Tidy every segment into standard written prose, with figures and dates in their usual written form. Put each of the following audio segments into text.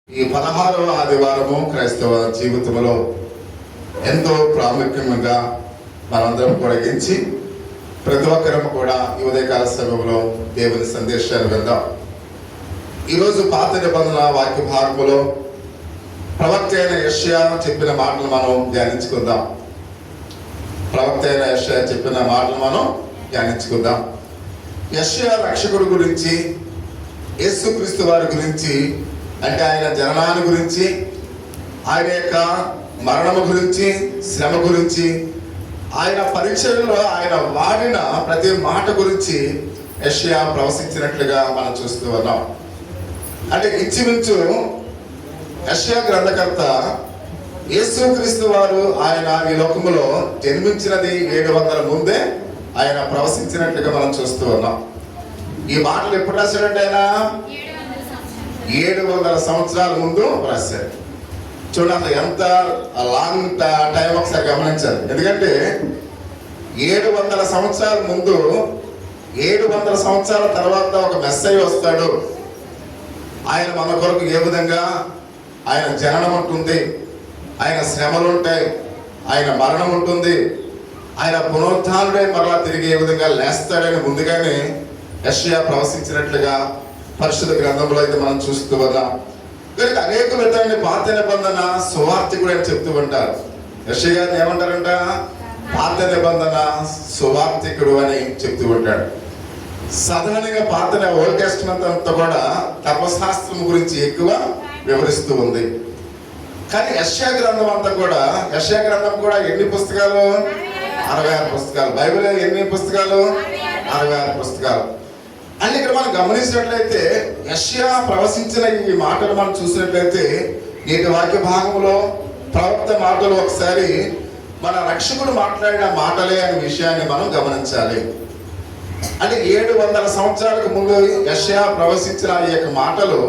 ఈ 16వ ఆదివారము క్రైస్తవ జీవితంలో ఎంతో ప్రాముఖ్యంగా మనందరం కూడా ఎంచి ప్రతి ఒక్కరము కూడా ఈ ఉదయకాల సమయంలో దేవుని సందేశాలు విందాం. ఈరోజు పాత నిబంధన వాక్య భాగములో ప్రవక్త అయిన యెషయా చెప్పిన మాటలు మనం ధ్యానించుకుందాం. యెషయా రక్షకుడు గురించి, యేసుక్రీస్తు వారి గురించి, అంటే ఆయన జననాన్ని గురించి, ఆయన యొక్క మరణము గురించి, శ్రమ గురించి, ఆయన పరిచయంలో ఆయన వాడిన ప్రతి మాట గురించి యెషయా ప్రవచించినట్లుగా మనం చూస్తూ ఉన్నాం. అంటే ఇంచుమించు యెషయా గ్రంథకర్త యేసుక్రీస్తు వారు ఆయన ఈ లోకములో జన్మించినది 700 ముందే ఆయన ప్రవచించినట్లుగా మనం చూస్తూ ఉన్నాం. ఈ మాటలు ఎప్పుడు రాశాడంటే ఆయన 700 సంవత్సరాల ముందు రాశారు. చూడండి, అసలు ఎంత లాంగ్ టైం ఒకసారి గమనించాలి. ఎందుకంటే 700 సంవత్సరాల ముందు 700 సంవత్సరాల తర్వాత ఒక మెస్సయ్య వస్తాడు. ఆయన మన కొరకు ఏ విధంగా ఆయన జననం ఉంటుంది, ఆయన శ్రమలు ఉంటాయి, ఆయన మరణం ఉంటుంది, ఆయన పునరుత్థానుడై మరలా తిరిగి ఏ విధంగా లేస్తాడని ముందుగానే యెషయా ప్రవచించినట్లుగా పరిశుద్ధ గ్రంథంలో అయితే మనం చూస్తూ ఉన్నాం. కనుక అనేక విధాన్ని పాత నిబంధన సువార్తికుడు అని చెప్తూ ఉంటారు. యెషయా గారిని ఏమంటారంట? పాత నిబంధన సువార్తికుడు అని చెప్తూ ఉంటాడు. సాధారణంగా పాత ఓల్డ్ టెస్టమెంట్ అంతా కూడా ధర్మశాస్త్రం గురించి ఎక్కువ వివరిస్తూ ఉంది. కానీ యెషయా గ్రంథం అంతా కూడా, యెషయా గ్రంథం కూడా ఎన్ని పుస్తకాలు? 66 పుస్తకాలు. బైబిల్ ఎన్ని పుస్తకాలు? 66 పుస్తకాలు. అంటే ఇక్కడ మనం గమనించినట్లయితే యెషయా ప్రవచించిన ఈ మాటలు మనం చూసినట్లయితే నేటి వాక్య భాగంలో ప్రవక్త మాటలు ఒకసారి మన రక్షకుడు మాట్లాడిన మాటలే అనే విషయాన్ని మనం గమనించాలి. అంటే 700 సంవత్సరాలకు ముందు యెషయా ప్రవచించిన ఈ యొక్క మాటలు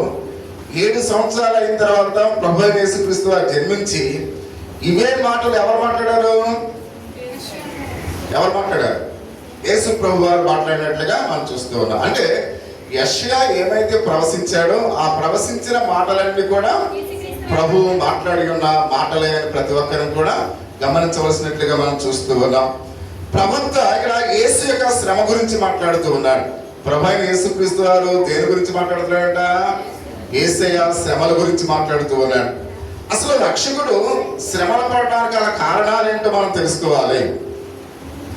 7 సంవత్సరాలు అయిన తర్వాత ప్రభు యేసుక్రీస్తు వారు జన్మించి ఇవే మాటలు ఎవరు మాట్లాడారు? యేసు ప్రభు వారు మాట్లాడినట్లుగా మనం చూస్తూ ఉన్నాం. అంటే యెషయా ఏమైతే ప్రవచించాడో ఆ ప్రవచించిన మాటలన్నీ కూడా ప్రభు మాట్లాడి ఉన్న మాటలే అని ప్రతి ఒక్కరిని కూడా గమనించవలసినట్లుగా మనం చూస్తూ ఉన్నాం. ప్రవక్త ఇక్కడ యేసు యొక్క శ్రమ గురించి మాట్లాడుతూ ఉన్నాడు. ప్రభు అయిన యేసుక్రీస్తు వారు దేని గురించి మాట్లాడుతున్నాడంట? యేసయ్య శ్రమల గురించి మాట్లాడుతూ ఉన్నాడు. అసలు రక్షకుడు శ్రమల పడడానికి గల కారణాలు ఏంటో మనం తెలుసుకోవాలి.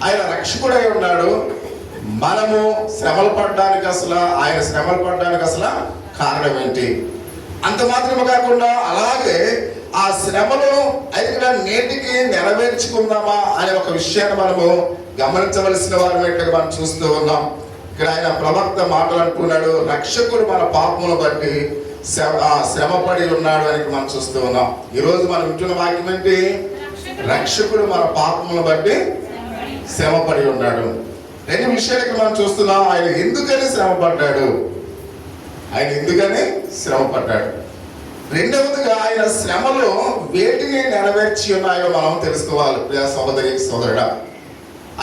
ఆయన రక్షకుడై ఉన్నాడు. మనము శ్రమలు పడడానికి ఆయన శ్రమలు పడడానికి కారణం ఏంటి? అంత మాత్రమే కాకుండా అలాగే ఆ శ్రమలు అయితే నేటికి నెరవేర్చుకుందామా అనే ఒక విషయాన్ని మనము గమనించవలసిన వారు మనం చూస్తూ ఉన్నాం. ఇక్కడ ఆయన ప్రవక్త మాటలు అంటున్నాడు, రక్షకుడు మన పాపమును బట్టి శ్రమ పడి ఉన్నాడు అని మనం చూస్తూ ఉన్నాం. ఈరోజు మనం వింటున్న వాక్యం ఏంటి? రక్షకుడు మన పాపమును బట్టి శ్రమ పడి ఉన్నాడు. 2 విషయాలు మనం చూస్తున్నాం. ఆయన ఎందుకని శ్రమ పడ్డాడు? రెండవదిగా ఆయన శ్రమలో వేటిని నెరవేర్చి ఉన్నాయో మనం తెలుసుకోవాలి. ప్రియ సహోదరి సోదరుడా,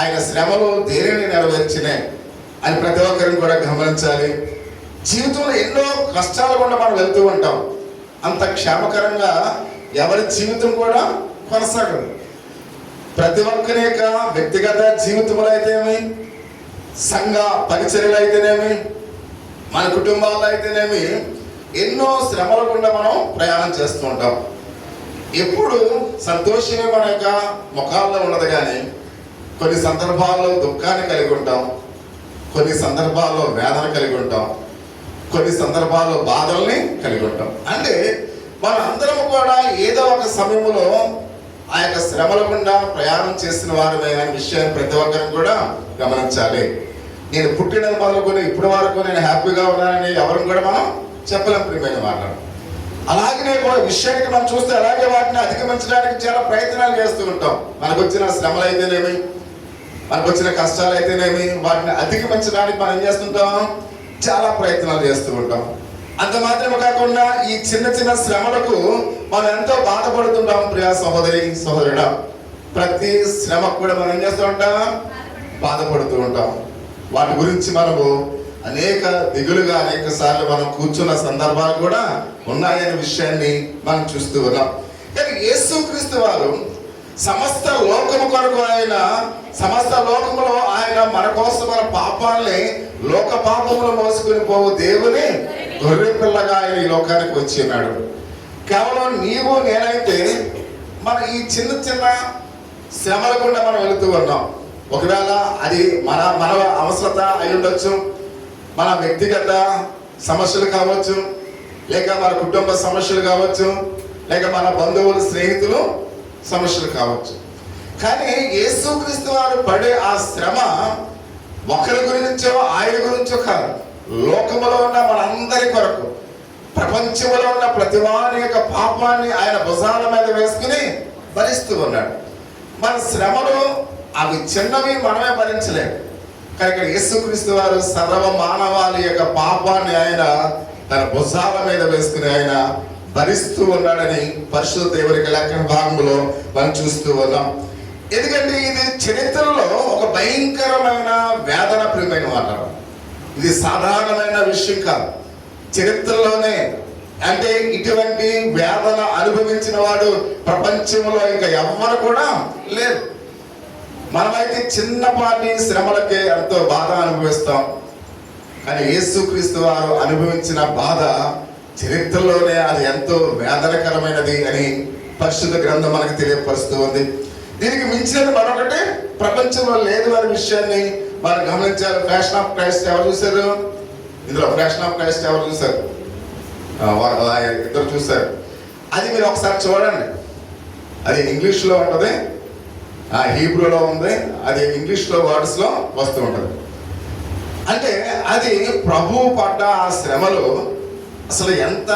ఆయన శ్రమలో దేనిని నెరవేర్చినాయి అని ప్రతి ఒక్కరిని కూడా గమనించాలి. జీవితంలో ఎన్నో కష్టాలు కూడా మనం వెళ్తూ ఉంటాం. అంత క్షేమకరంగా ఎవరి జీవితం కూడా కొనసాగదు. ప్రతి ఒక్కరి యొక్క వ్యక్తిగత జీవితంలో అయితేనేమి, సంఘ పరిచర్యలు అయితేనేమి, మన కుటుంబాల్లో అయితేనేమి ఎన్నో శ్రమల గుండా మనం ప్రయాణం చేస్తూ ఉంటాం. ఎప్పుడు సంతోషమే మన యొక్క ముఖాల్లో ఉన్నది, కానీ కొన్ని సందర్భాల్లో దుఃఖాన్ని కలిగి ఉంటాం, కొన్ని సందర్భాల్లో వేదన కలిగి ఉంటాం, కొన్ని సందర్భాల్లో బాధల్ని కలిగి ఉంటాం. అంటే మన అందరం కూడా ఏదో ఒక సమయంలో ఆ యొక్క శ్రమల గుండా ప్రయాణం చేసిన వారమే అనే విషయాన్ని ప్రతి ఒక్కరిని కూడా గమనించాలి. నేను పుట్టినది మొదలుకొని ఇప్పటి వరకు నేను హ్యాపీగా ఉన్నానని ఎవరిని కూడా మనం చెప్పలేం. ప్రియమైన మాటలు అలాగనే విషయానికి మనం చూస్తే అలాగే వాటిని అధిగమించడానికి చాలా ప్రయత్నాలు చేస్తూ ఉంటాం. మనకు వచ్చిన శ్రమలు అయితేనేమి, మనకు వచ్చిన కష్టాలు అయితేనేమి, వాటిని అధిగమించడానికి మనం ఏం చేస్తుంటాం? చాలా ప్రయత్నాలు చేస్తూ ఉంటాం. అంత మాత్రమే కాకుండా ఈ చిన్న చిన్న శ్రమలకు మనం ఎంతో బాధపడుతుంటాం. ప్రియ సహోదరి సహోదరుడా, ప్రతి శ్రమకు కూడా మనం ఏం చేస్తూ ఉంటాం? బాధపడుతూ ఉంటాం. వాటి గురించి మనము అనేక దిగులుగా అనేక సార్లు మనం కూర్చున్న సందర్భాలు కూడా ఉన్నాయనే విషయాన్ని మనం చూస్తూ ఉన్నాం. కానీ యేసుక్రీస్తు వారు సమస్త లోకము కొరకు ఆయన, సమస్త లోకములో ఆయన మన కోసం మన పాపాలని, లోక పాపములు మోసుకుని పోవు దేవుని గొర్రె పిల్లగా ఆయన ఈ లోకానికి వచ్చి ఉన్నాడు. కేవలం నీవు నేనైతే మన ఈ చిన్న చిన్న శ్రమల గుండా మనం వెళుతూ ఉన్నాం. ఒకవేళ అది మన మన అవసరత అయి ఉండొచ్చు, మన వ్యక్తిగత సమస్యలు కావచ్చు, లేక మన కుటుంబ సమస్యలు కావచ్చు, లేక మన బంధువులు స్నేహితులు సమస్యలు కావచ్చు. కానీ యేసుక్రీస్తు వారు పడే ఆ శ్రమ ఒకరి గురించో ఆయన గురించో కాదు, లోకములో ఉన్న మనందరి కొరకు, ప్రపంచంలో ఉన్న ప్రతి వారి యొక్క పాపాన్ని ఆయన భుజాల మీద వేసుకుని భరిస్తూ ఉన్నాడు. మన శ్రమలు అవి చిన్నవి, మనమే భరించలేము. కానీ ఇక్కడ యేసుక్రీస్తు వారు సర్వ మానవాళి యొక్క పాపాన్ని ఆయన తన భుజాల మీద వేసుకుని ఆయన భరిస్తూ ఉన్నాడని పరిశుద్ధ దేవునికి లేఖన భాగంలో మనం చూస్తూ ఉన్నాం. ఎందుకంటే ఇది చరిత్రలో ఒక భయంకరమైన వేదన ప్రియమైన మాట. ఇది సాధారణమైన విషయం కాదు. చరిత్రలోనే అంటే ఇటువంటి వేదన అనుభవించిన వాడు ప్రపంచంలో ఇంకా ఎవ్వరు కూడా లేరు. మనమైతే చిన్నపాటి శ్రమలకే ఎంతో బాధ అనుభవిస్తాం. కానీ యేసుక్రీస్తు వారు అనుభవించిన బాధ చరిత్రలోనే అది ఎంతో వేదనకరమైనది అని పరిశుద్ధ గ్రంథం మనకు తెలియపరుస్తూ ఉంది. దీనికి మించినది మరొకటి ప్రపంచంలో లేదు అనే విషయాన్ని మనం గమనించాలి. ఫ్యాషన్ ఆఫ్ క్రైస్ట్ ఎవరు చూశారు? ఇందులో ఫ్యాషన్ ఆఫ్ క్రైస్ట్ ఎవరు చూశారు? ఇద్దరు చూశారు. అది మీరు ఒకసారి చూడండి. అది ఇంగ్లీష్లో ఉంటుంది, హీబ్రూలో ఉంది, అది ఇంగ్లీష్లో వర్డ్స్లో వస్తూ ఉంటుంది. అంటే అది ప్రభువు పడ్డ ఆ శ్రమలు అసలు ఎంత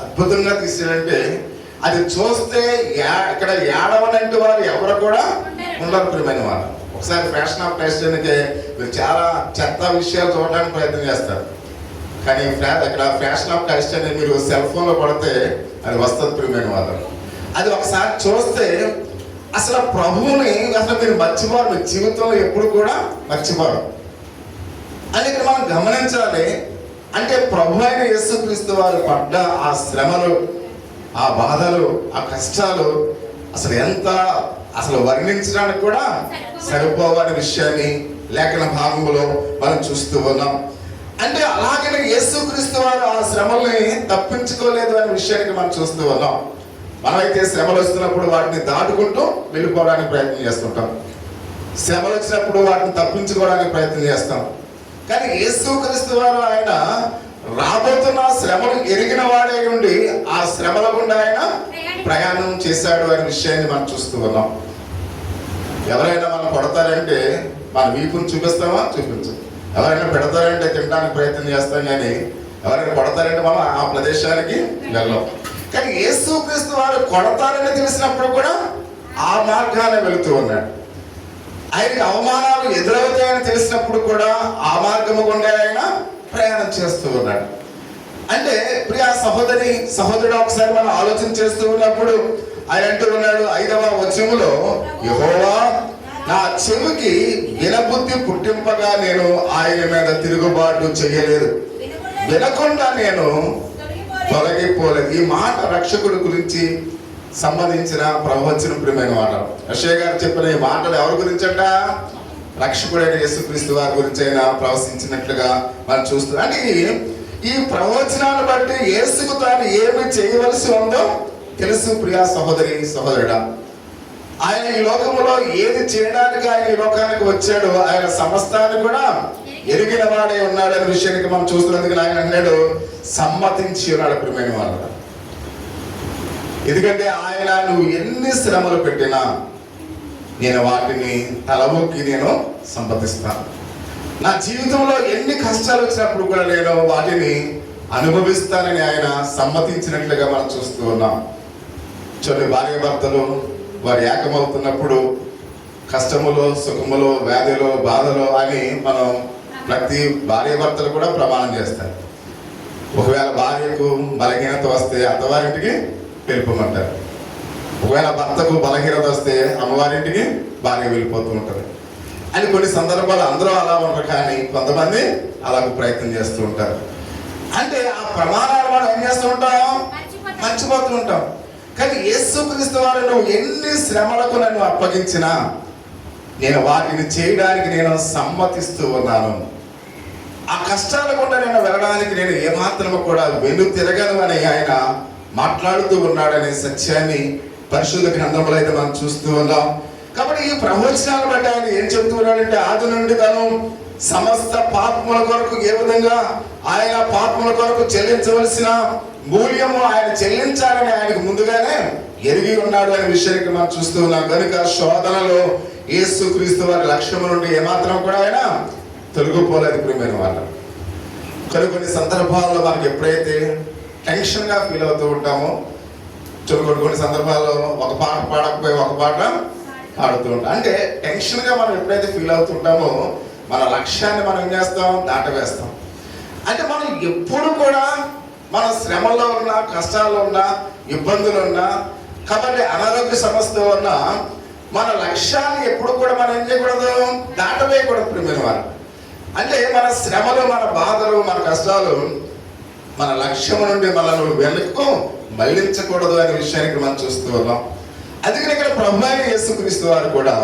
అద్భుతంగా తీసాడంటే అది చూస్తే ఇక్కడ ఏడవనంటే వారు ఎవరు కూడా ఉండరు ప్రియమైన వారు. ఒకసారి ఫ్యాషన్ ఆఫ్ క్రైస్టియన్కి మీరు చాలా చెత్త విషయాలు చూడడానికి ప్రయత్నం చేస్తారు. కానీ ఇక్కడ ఫ్యాషన్ ఆఫ్ క్రైస్టియన్ మీరు సెల్ ఫోన్లో పడితే అది వస్తుంది ప్రియమైన వారు. అది ఒకసారి చూస్తే అసలు ప్రభువుని అసలు మీరు మర్చిపోరు, మీ జీవితంలో ఎప్పుడు కూడా మర్చిపోరు అని ఇక్కడ మనం గమనించాలి. అంటే ప్రభు అయిన యేసుక్రీస్తు వారు పడ్డ ఆ శ్రమలు, ఆ బాధలు, ఆ కష్టాలు అసలు ఎంత అసలు వర్ణించడానికి కూడా సరిపోవని విషయాన్ని లేఖన భాగంలో మనం చూస్తూ ఉన్నాం. అంటే అలాగనే యేసుక్రీస్తు వారు ఆ శ్రమల్ని తప్పించుకోలేదు అనే విషయానికి మనం చూస్తూ ఉన్నాం. మనమైతే శ్రమలు వస్తున్నప్పుడు వాటిని దాటుకుంటూ వెళ్ళిపోవడానికి ప్రయత్నం చేస్తుంటాం. శ్రమలు వచ్చినప్పుడు వాటిని తప్పించుకోవడానికి ప్రయత్నం చేస్తాం. కానీ యేసుక్రీస్తు వారు ఆయన రాబోతున్న శ్రమలు ఎరిగిన వాడే ఉండి ఆ శ్రమల గుండా ఆయన ప్రయాణం చేశాడు అనే విషయాన్ని మనం చూస్తూ ఉన్నాం. ఎవరైనా మనం కొడతారంటే మన వీపుని చూపిస్తామా? చూపించు. ఎవరైనా పెడతారంటే తినడానికి ప్రయత్నం చేస్తాం, కానీ ఎవరైనా కొడతారంటే మనం ఆ ప్రదేశానికి వెళ్ళాం. కానీ యేసుక్రీస్తు వారు కొడతారని తెలిసినప్పుడు కూడా ఆ మార్గానే వెళుతూ ఉన్నాడు. ఆయనకి అవమానాలు ఎదురవుతాయని తెలిసినప్పుడు కూడా ఆ మార్గము గుండా ఆయన ప్రయాణం చేస్తూ ఉన్నాడు. అంటే ప్రియ సహోదరి సహోదరుడు, ఒకసారి మనం ఆలోచన చేస్తూ ఉన్నప్పుడు ఆయన అంటూ ఉన్నాడు 5వ వచనములో, యెహోవా నా చెవికి వినబుద్ధి పుట్టింపగా నేను ఆయన మీద తిరుగుబాటు చేయలేదు, వినకుండా నేను తొలగిపోలేదు. ఈ మాట రక్షకుడి గురించి సంబంధించిన ప్రవచనం ప్రియమైన మాటలు. యెషయా గారు చెప్పిన ఈ మాటలు ఎవరి గురించట? రక్షకుడైన యేసుక్రీస్తు వారి గురించి అయినా ప్రవచించినట్లుగా మనం చూస్తున్నాం. అంటే ఈ ప్రవచనాన్ని బట్టి యేసుకు తాను ఏమి చేయవలసి ఉందో తెలుసు ప్రియా సహోదరి సహోదరుడా. ఆయన ఈ లోకంలో ఏది చేయడానికి ఆయన ఈ లోకానికి వచ్చాడో ఆయన సమస్తాన్ని కూడా ఎరిగిన వాడే ఉన్నాడనే విషయానికి మనం చూస్తున్నందుకు ఆయన అన్నాడు సమ్మతించి ఉన్నాడు ప్రియమైన వాళ్ళు. ఎందుకంటే ఆయన నువ్వు ఎన్ని శ్రమలు పెట్టినా నేను వాటిని తలవొక్కి నేను సంపదిస్తాను. నా జీవితంలో ఎన్ని కష్టాలు వచ్చినప్పుడు కూడా నేను వాటిని అనుభవిస్తానని ఆయన సమ్మతించినట్లుగా మనం చూస్తూ ఉన్నాం. చూడండి, భార్య భర్తలు వారు ఏకమవుతున్నప్పుడు కష్టములో సుఖములో వ్యాధిలో బాధలో అని మనం ప్రతి భార్య భర్తలు కూడా ప్రమాణం చేస్తారు. ఒకవేళ భార్యకు బలహీనత వస్తే అత్తవారింటికి వెళ్ళిపోమంటారు. ఒకవేళ భర్తకు బలహీనత వస్తే అమ్మవారింటికి భార్య వెళ్ళిపోతూ ఉంటుంది. అని కొన్ని సందర్భాలు అందరూ అలా ఉంటారు, కానీ కొంతమంది అలా ప్రయత్నం చేస్తూ ఉంటారు. అంటే ఆ ప్రమాణాలు మనం ఏం చేస్తూ ఉంటాం? మర్చిపోతూ ఉంటాం. కానీ యేసుక్రీస్తు వారు నువ్వు ఎన్ని శ్రమలకు నన్ను అప్పగించినా నేను వాటిని చేయడానికి నేను సమ్మతిస్తూ ఉన్నాను. ఆ కష్టాల గుండా నేను వెళ్ళడానికి నేను ఏమాత్రము కూడా వెను తిరగను అని ఆయన మాట్లాడుతూ ఉన్నాడనే సత్యాన్ని పరిశుద్ధ గ్రంథంలో అయితే మనం చూస్తూ ఉన్నాం. కాబట్టి ఈ ప్రవచనాలు బట్టి ఆయన ఏం చెప్తూ ఉన్నాడంటే, ఆది నుండి తను సమస్త పాపముల కొరకు ఏ విధంగా ఆయన పాపముల కొరకు చెల్లించవలసిన మూల్యము ఆయన చెల్లించాలని ఆయనకు ముందుగానే ఎరిగి ఉన్నాడు అనే విషయానికి మనం చూస్తూ ఉన్నాం. కనుక శోధనలో యేసుక్రీస్తు వారి లక్ష్యము నుండి ఏమాత్రం కూడా ఆయన తొలగిపోలేదు ప్రియమైన వాళ్ళు. కొన్ని సందర్భాల్లో మనకి ఎప్పుడైతే టెన్షన్ గా ఫీల్ అవుతూ ఉంటామో, కొన్ని సందర్భాల్లో ఒక పాట పాడకపోయి ఒక పాట పాడుతూ ఉంటాం. అంటే టెన్షన్ గా మనం ఎప్పుడైతే ఫీల్ అవుతుంటామో మన లక్ష్యాన్ని మనం ఏం చేస్తాం? దాటవేస్తాం. అంటే మనం ఎప్పుడు కూడా మన శ్రమలో ఉన్నా, కష్టాల్లో ఉన్నా, ఇబ్బందులు ఉన్నా, కాబట్టి అనారోగ్య సమస్యతో ఉన్నా మన లక్ష్యాన్ని ఎప్పుడు కూడా మనం ఏం చేయకూడదు? దాటవేయకూడదు ప్రియమైన వారు. అంటే మన శ్రమలు, మన బాధలు, మన కష్టాలు మన లక్ష్యం నుండి మనల్ని వెనక్కు మళ్లించకూడదు అనే విషయానికి మనం చూస్తూ ఉన్నాం. అందుకని ఇక్కడ ప్రభువైన యేసుక్రీస్తు వారు కూడా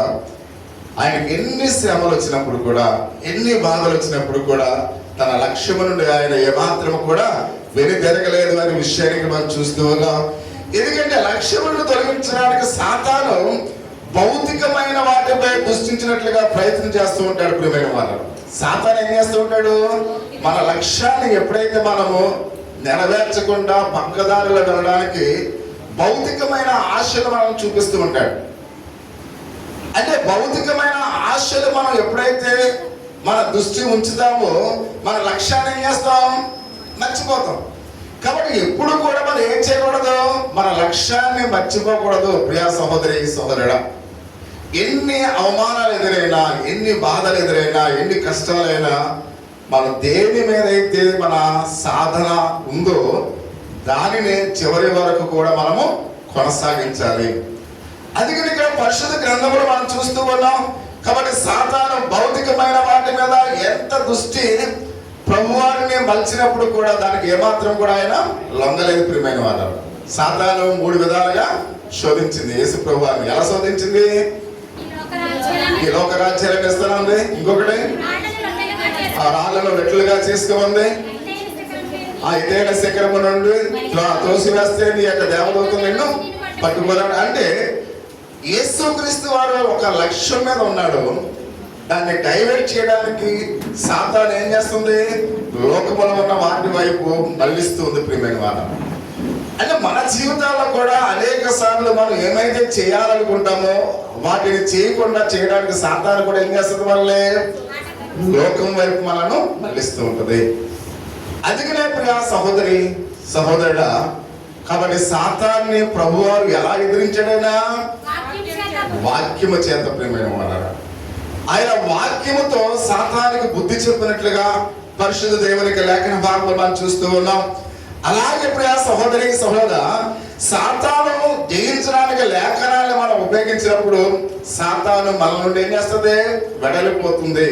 ఆయనకి ఎన్ని శ్రమలు వచ్చినప్పుడు కూడా, ఎన్ని బాధలు వచ్చినప్పుడు కూడా తన లక్ష్యం నుండి ఆయన ఏమాత్రం కూడా వెనుదిరగలేదు అనే విషయానికి మనం చూస్తూ ఉన్నాం. ఎందుకంటే లక్ష్యం నుండి తొలగించడానికి సాతాను భౌతికమైన వాటిపై దృష్టించినట్లుగా ప్రయత్నం చేస్తూ ఉంటాడు ప్రియమైన వాళ్ళు. సాతాను ఏం చేస్తూ ఉంటాడు? మన లక్ష్యాన్ని ఎప్పుడైతే మనము నెరవేర్చకుండా పక్కదారిలో వెళ్ళడానికి భౌతికమైన ఆశలు మనం చూపిస్తూ ఉంటాడు. అంటే భౌతికమైన ఆశలు మనం ఎప్పుడైతే మన దృష్టి ఉంచుతామో మన లక్ష్యాన్ని ఏం చేస్తాం? మర్చిపోతాం. కాబట్టి ఎప్పుడు కూడా మనం ఏం చేయకూడదు? మన లక్ష్యాన్ని మర్చిపోకూడదు. ప్రియా సహోదరి, సహోదరుడా, ఎన్ని అవమానాలు ఎదురైనా, ఎన్ని బాధలు ఎదురైనా, ఎన్ని కష్టాలైనా మనం దేని మీద అయితే మన సాధన ఉందో దానిని చివరి వరకు కూడా మనము కొనసాగించాలి. అది కనుక పరిశుద్ధ గ్రంథంలో మనం చూస్తూ ఉన్నాం. కాబట్టి సాతాను భౌతికమైన వాటి మీద ఎంత దృష్టి ప్రభువారిని మలిచినప్పుడు కూడా దానికి ఏమాత్రం కూడా ఆయన లొంగలేదు ప్రియమైన వాళ్ళు. సాతాను 3 విధాలుగా శోధించింది యేసు ప్రభువారిని. ఎలా శోధించింది? ఈ లోక రాజ్యాలను ఇస్తానంది. ఇంకొకటి ఆ రాళ్ళను రెట్లుగా చేసుకోమంది. ఆ ఎత్తైన శిఖరము నుండి తోసివేస్తే నీ యొక్క దేవదూతలు నిన్ను పట్టుకున్నాడు. అంటే యేసుక్రీస్తు వారు ఒక లక్ష్యం మీద ఉన్నాడు. దాన్ని డైవర్ట్ చేయడానికి సాతాను ఏం చేస్తుంది? లోకములో ఉన్న వాటి వైపు మళ్ళిస్తుంది ప్రియమైన వారు. అంటే మన జీవితాల్లో కూడా అనేక సార్లు మనం ఏమైతే చేయాలనుకుంటామో వాటిని చేయకుండా చేయడానికి సాతాను కూడా ఏం చేస్తుంది? వాళ్ళే లోకం వైపు మనను మళ్ళిస్తూ ఉంటుంది. అందుకనే ప్రియా సహోదరి, సహోదరుడా, కాబట్టి సాతాన్ని ప్రభువారు ఎలా ఎదిరించాడైనా? వాక్యము చేత ప్రియమైన వారు. ఆయన వాక్యముతో సాతానికి బుద్ధి చెప్పినట్లుగా పరిశుద్ధ దేవునికి లేఖన భాగంలో మనం చూస్తూ ఉన్నాం. అలాగే ప్రియా సహోదరి, సహోదర, సాతాను జయించడానికి లేఖనాన్ని మనం ఉపయోగించినప్పుడు సాతాను మన నుండి ఏం చేస్తుంది? వెడలిపోతుంది.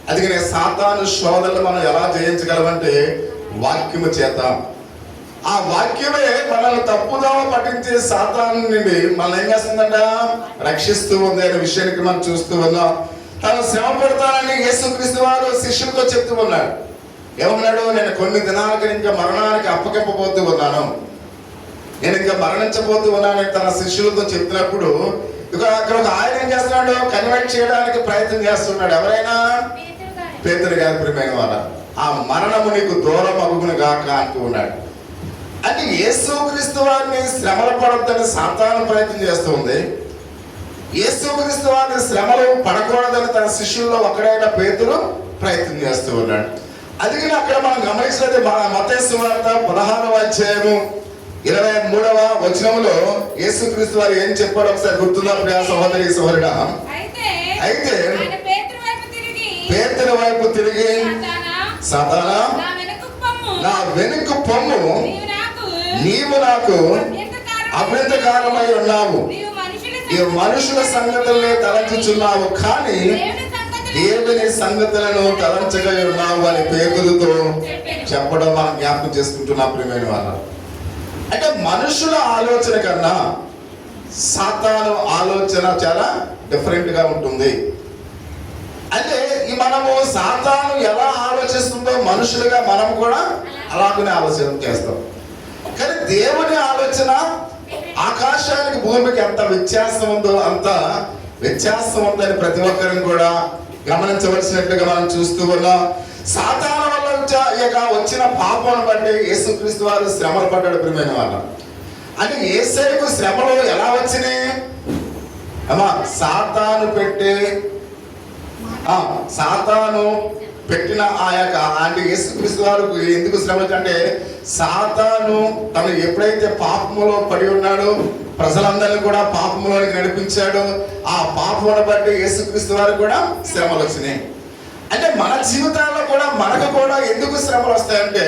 అందుకనే సాతాను శోధనలు మనం ఎలా జయించగలమంటే వాక్యము చేత. ఆ వాక్యమే మనల్ని తప్పుదోవ పట్టించే సాతాను నుండి మనల్ని ఏం చేస్తుందంట? రక్షిస్తూ ఉంది అనే విషయానికి మనం చూస్తూ ఉన్నాం. తను శ్రమ పెడతానని యేసుక్రీస్తు వారు శిష్యులతో చెప్తూ ఉన్నాడు. ఏమన్నాడు? నేను కొన్ని దినాలకు ఇంకా మరణానికి అప్పగింపబోతూ ఉన్నాను, నేను ఇంకా మరణించబోతూ ఉన్నాను తన శిష్యులతో చెప్తున్నప్పుడు ఇక అక్కడ ఒక ఆయన ఏం చేస్తున్నాడు? కన్వర్ట్ చేయడానికి ప్రయత్నం చేస్తున్నాడు. ఎవరైనా? పేతురు గారి ప్రియమైన వాళ్ళ. ఆ మరణము నీకు దూరం అగును గాక అంటూ ఉన్నాడు. అంటే యేసుక్రీస్తు వారిని శ్రమలు పడొద్దని సాతాను ప్రయత్నం చేస్తూ ఉంది. యేసుక్రీస్తు వారిని శ్రమలు పడకూడదని తన శిష్యుల్లో ఒకడైన పేతురు ప్రయత్నం చేస్తూ ఉన్నాడు. అందుకని అక్కడ మనం గమనించినది మత్తయి సువార్త 16వ అధ్యాయము 23వ వచనములో యేసుక్రీస్తు వారు ఏం చెప్పాడు ఒకసారి గుర్తుందా ప్రియా సహోదరి, సహోదరుడా? అయితే పేతురు వైపు తిరిగి, సాతానా నా వెనుక పొమ్ము, నీవు నాకు అభ్యంతరకరమై ఉన్నావు, ఈ మనుషుల సంగతులనే తలంచుచున్నావు, కానీ దేవుని సంగతులను తలంచగా ఉన్నావు అని పేదలతో చెప్పడం మనం జ్ఞాపకం చేసుకుంటున్నాం ప్రియమైన వాళ్ళ. అంటే మనుషుల ఆలోచన కన్నా సాతాను ఆలోచన చాలా డిఫరెంట్ గా ఉంటుంది. అంటే మనము సాతాను ఎలా ఆలోచిస్తుందో మనుషులుగా మనం కూడా అలాగనే ఆలోచన చేస్తాం. కానీ దేవుని ఆలోచన ఆకాశానికి భూమికి ఎంత వ్యత్యాసం ఉందో అంత వ్యత్యాసం ఉందని ప్రతి ఒక్కరిని కూడా గమనించవలసినట్లుగా మనం చూస్తూ ఉన్నాం. సాతాను వల్ల వచ్చిన పాపం బట్టి యేసుక్రీస్తు వారు శ్రమలు పడ్డాడు ప్రియమైన వాళ్ళ. అంటే యేసయ్యకు శ్రమలు ఎలా వచ్చినాయి అమ్మా? సాతాను పెట్టిన ఆ యొక్క అంటే యేసుక్రీస్తు వారికి ఎందుకు శ్రమ అంటే సాతాను తను ఎప్పుడైతే పాపములో పడి ఉన్నాడో ప్రజలందరినీ కూడా పాపములోనికి నడిపించాడు. ఆ పాపమును బట్టి యేసుక్రీస్తు వారికి కూడా శ్రమలు వచ్చినాయి. అంటే మన జీవితాల్లో కూడా మనకు కూడా ఎందుకు శ్రమలు వస్తాయంటే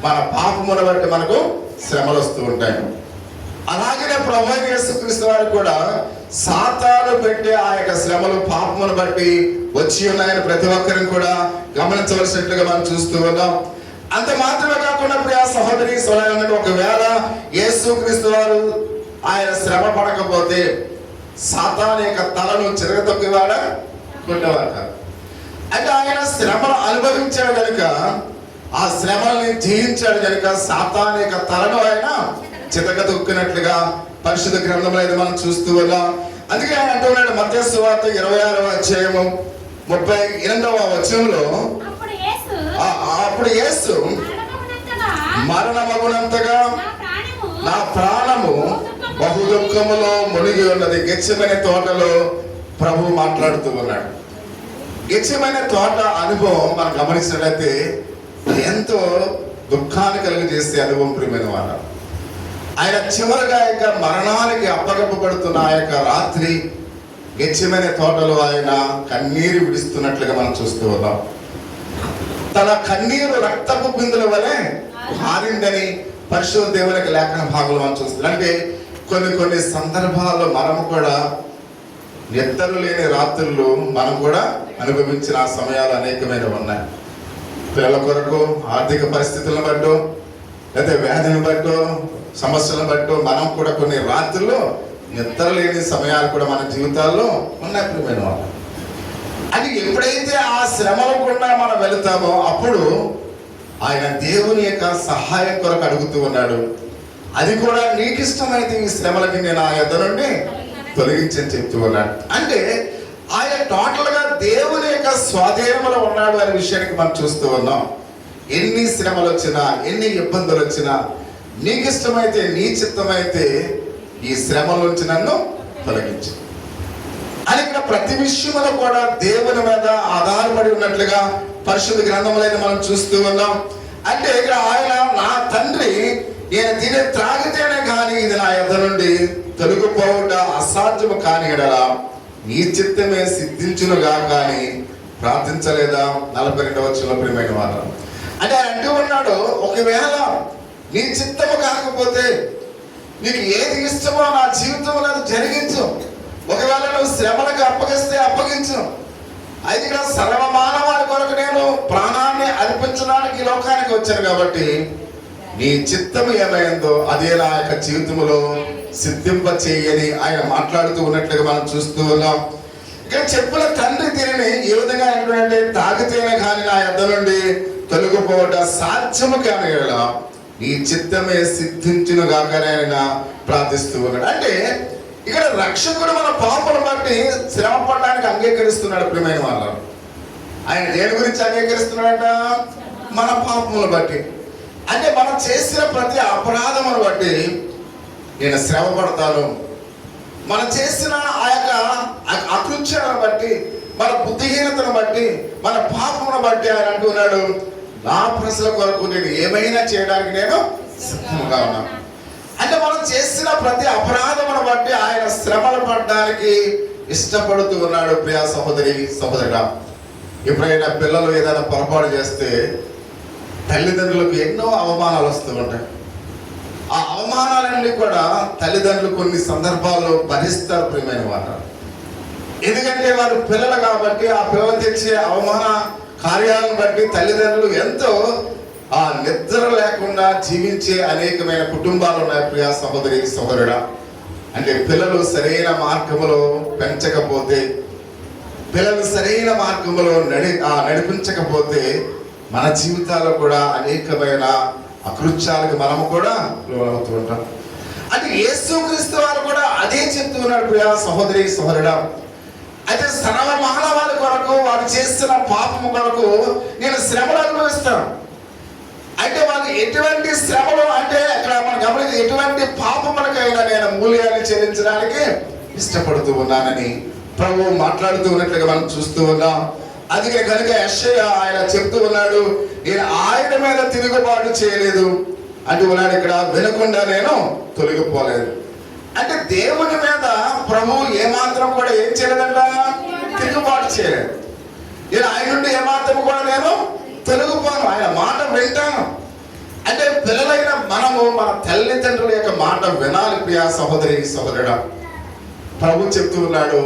మన పాపమును బట్టి మనకు శ్రమలు వస్తూ ఉంటాయి. అలాగనే ప్రభువైన యేసుక్రీస్తు వారికి కూడా సాతాను పెట్టే ఆ యొక్క శ్రమలు పాపమును బట్టి వచ్చి ఉన్నాయని ప్రతి ఒక్కరిని కూడా గమనించవలసినట్లుగా మనం చూస్తూ ఉన్నాం. అంత మాత్రమే కాకుండా ప్రియ సహోదరి సోదరులందరూ, ఒకవేళ యేసుక్రీస్తు వారు ఆయన శ్రమ పడకపోతే సాతాను యొక్క తలను చిరగతొక్కేవాడా? కొట్టేవాడు. అంటే ఆయన శ్రమను అనుభవించాడు కనుక, ఆ శ్రమల్ని జయించాడు కనుక సాతాను యొక్క తలను ఆయన చితగతొక్కినట్లుగా పరిశుద్ధ గ్రంథంలో అయితే మనం చూస్తూ ఉన్నాం. అందుకే ఆయన అంటున్నాడు మత్తయి సువార్త 26వ అధ్యాయము 38వ వచనంలో, అప్పుడు యేసు మరణమగునంతగా నా ప్రాణము బహు దుఃఖములో మునిగి ఉన్నది. గెత్సెమనే తోటలో ప్రభు మాట్లాడుతూ ఉన్నాడు. గెత్సెమనే తోట అనుభవం మనం గమనించినట్లయితే ఎంతో దుఃఖాన్ని కలిగజేసే అనుభవం ప్రియమైన వాళ్ళ. ఆయన చివరిగా యొక్క మరణానికి అప్పగప్పబడుతున్న ఆ యొక్క రాత్రి గెత్సెమనే తోటలో ఆయన కన్నీరు విడుస్తున్నట్లుగా మనం చూస్తూ ఉన్నాం. తన కన్నీరు రక్తపు బిందుల వలె మారిందని పరిశుద్ధ దేవునికి లేఖన భాగంలో మనం చూస్తున్నాం. అంటే కొన్ని సందర్భాల్లో మనము కూడా నిద్ర లేని రాత్రులు మనం కూడా అనుభవించిన ఆ సమయాలు అనేకమైన ఉన్నాయి. పిల్లల కొరకు ఆర్థిక పరిస్థితులను బట్టో లేదా వ్యాధిని బట్టో సమస్యలను బట్టో మనం కూడా కొన్ని రాత్రుల్లో నిద్ర లేని సమయాలు కూడా మన జీవితాల్లో ఉన్నాయి ప్రియమైన వాళ్ళు. అది ఎప్పుడైతే ఆ శ్రమల గుండా మనం వెళుతామో అప్పుడు ఆయన దేవుని యొక్క సహాయం కొరకు అడుగుతూ ఉన్నాడు. అది కూడా నీకు ఇష్టమైతే ఈ శ్రమలకి నేను ఆ యొద్ద నుండి తొలగించని చెప్తూ ఉన్నాడు. అంటే ఆయన టోటల్ గా దేవుని యొక్క స్వాధీనంలో ఉన్నాడు అనే విషయానికి మనం చూస్తూ ఉన్నాం. ఎన్ని శ్రమలు వచ్చినా ఎన్ని ఇబ్బందులు వచ్చినా నీకు ఇష్టమైతే నీ చిత్తమైతే ఈ శ్రమల నుంచి నన్ను తొలగించు అని ఇక్కడ ప్రతి విషయంలో కూడా దేవుని మీద ఆధారపడి ఉన్నట్లుగా పరిశుద్ధ గ్రంథంలో మనం చూస్తూ ఉన్నాం. అంటే ఇక్కడ ఆయన నా తండ్రి నేను దీన్ని త్రాగితేనే కానీ ఇది నా యొద్ద నుండి తొలగిపోవుట అసాధ్యము కాని ఎడల నీ చిత్తమే సిద్ధించునుగా కానీ ప్రార్థించలేదా? 42వ వచనంలో ప్రియమైన వారు. అంటే ఆయన అంటూ ఉన్నాడు, ఒకవేళ నీ చిత్తము కాకపోతే నీకు ఏది ఇష్టమో నా జీవితంలో అది జరిగించు. ఒకవేళ నువ్వు శ్రమలకు అప్పగిస్తే అప్పగించు. అయితే ఇక్కడ సర్వమానవాడి కొరకు నేను ప్రాణాన్ని అర్పించడానికి ఈ లోకానికి వచ్చాను కాబట్టి నీ చిత్తము ఏమైందో అదే నా యొక్క జీవితంలో సిద్ధింప చేయని ఆయన మాట్లాడుతూ ఉన్నట్లుగా మనం చూస్తూ ఉన్నాం. ఇక్కడ చెప్పుల తండ్రి దీనిని ఏ విధంగా అంటే తాగితేనే కానీ నా యొద్ద నుండి తొలగిపోవట సాధ్యము కాని నీ చిత్తమే సిద్ధించును గాకని ఆయన ప్రార్థిస్తూ ఉన్నాడు. అంటే ఇక్కడ రక్షకుడు మన పాపను బట్టి శ్రమ పడడానికి అంగీకరిస్తున్నాడు ప్రియమైన వాళ్ళు. ఆయన దేని గురించి అంగీకరిస్తున్నాడట? మన పాపములను బట్టి. అంటే మనం చేసిన ప్రతి అపరాధమును బట్టి నేను శ్రమ పడతాను. మనం చేసిన ఆ యొక్క అకృత్యాలను బట్టి, మన బుద్ధిహీనతను బట్టి, మన పాపమును బట్టి ఆయన అంటున్నాడు, నా ప్రజల కొరకు నేను ఏమైనా చేయడానికి నేను సిద్ధంగా ఉన్నాను. అంటే మనం చేసిన ప్రతి అపరాధమును బట్టి ఆయన శ్రమలు పడడానికి ఇష్టపడుతూ ఉన్నాడు. ప్రియ సహోదరి సహోదరుడా, ఎప్పుడైనా పిల్లలు ఏదైనా పొరపాటు చేస్తే తల్లిదండ్రులకు ఎన్నో అవమానాలు వస్తూ ఉంటాయి. ఆ అవమానాలన్నీ కూడా తల్లిదండ్రులు కొన్ని సందర్భాల్లో భరిస్తారు ప్రియమైన వారు. ఎందుకంటే వారు పిల్లలు కాబట్టి ఆ పిల్లలు తెచ్చే అవమాన కార్యాలను బట్టి తల్లిదండ్రులు ఎంతో ఆ నిద్ర లేకుండా జీవించే అనేకమైన కుటుంబాలు ఉన్నాయి ప్రియా సహోదరి సహోదరుడా. అంటే పిల్లలు సరైన మార్గంలో పెంచకపోతే, పిల్లలు సరైన మార్గంలో నడిపించకపోతే మన జీవితాల్లో కూడా అనేకమైన అకృత్యాలకు మనము కూడా లోనవుతూ ఉంటాం. అంటే యేసుక్రీస్తు వారు కూడా అదే చెప్తూ ఉన్నాడు ప్రియా సహోదరి సహోదరుడా. అయితే సర్వ మానవాళి కొరకు వారు చేస్తున్న పాపము కొరకు నేను శ్రమలు అనుభవిస్తాను. అంటే వాళ్ళు ఎటువంటి శ్రమలు అంటే అక్కడ మనం గమనించి ఎటువంటి పాపములకైనా నేను మూల్యాన్ని చెల్లించడానికి ఇష్టపడుతూ ఉన్నానని ప్రభువు మాట్లాడుతూ ఉన్నట్లుగా మనం చూస్తూ ఉన్నాం. అందుకే కనుక యెషయా ఆయన చెప్తూ ఉన్నాడు, నేను ఆయన మీద తిరుగుబాటు చేయలేదు అంటూ ఉన్నాడు. ఇక్కడ వినకుండా నేను తొలగిపోలేదు. అంటే దేవుని మీద ప్రభువు ఏమాత్రం కూడా ఏం చేయలేదంట, తిరుగుబాటు చేయలేదు. నేను ఆయన నుండి ఏమాత్రం కూడా నేను తొలగిపోను, ఆయన మాట వింటాను. అంటే పిల్లలైన మనము మన తల్లిదండ్రుల యొక్క మాట వినాలి ప్రియా సహోదరి సహోదరుడా. ప్రభు చెప్తూ ఉన్నాడు,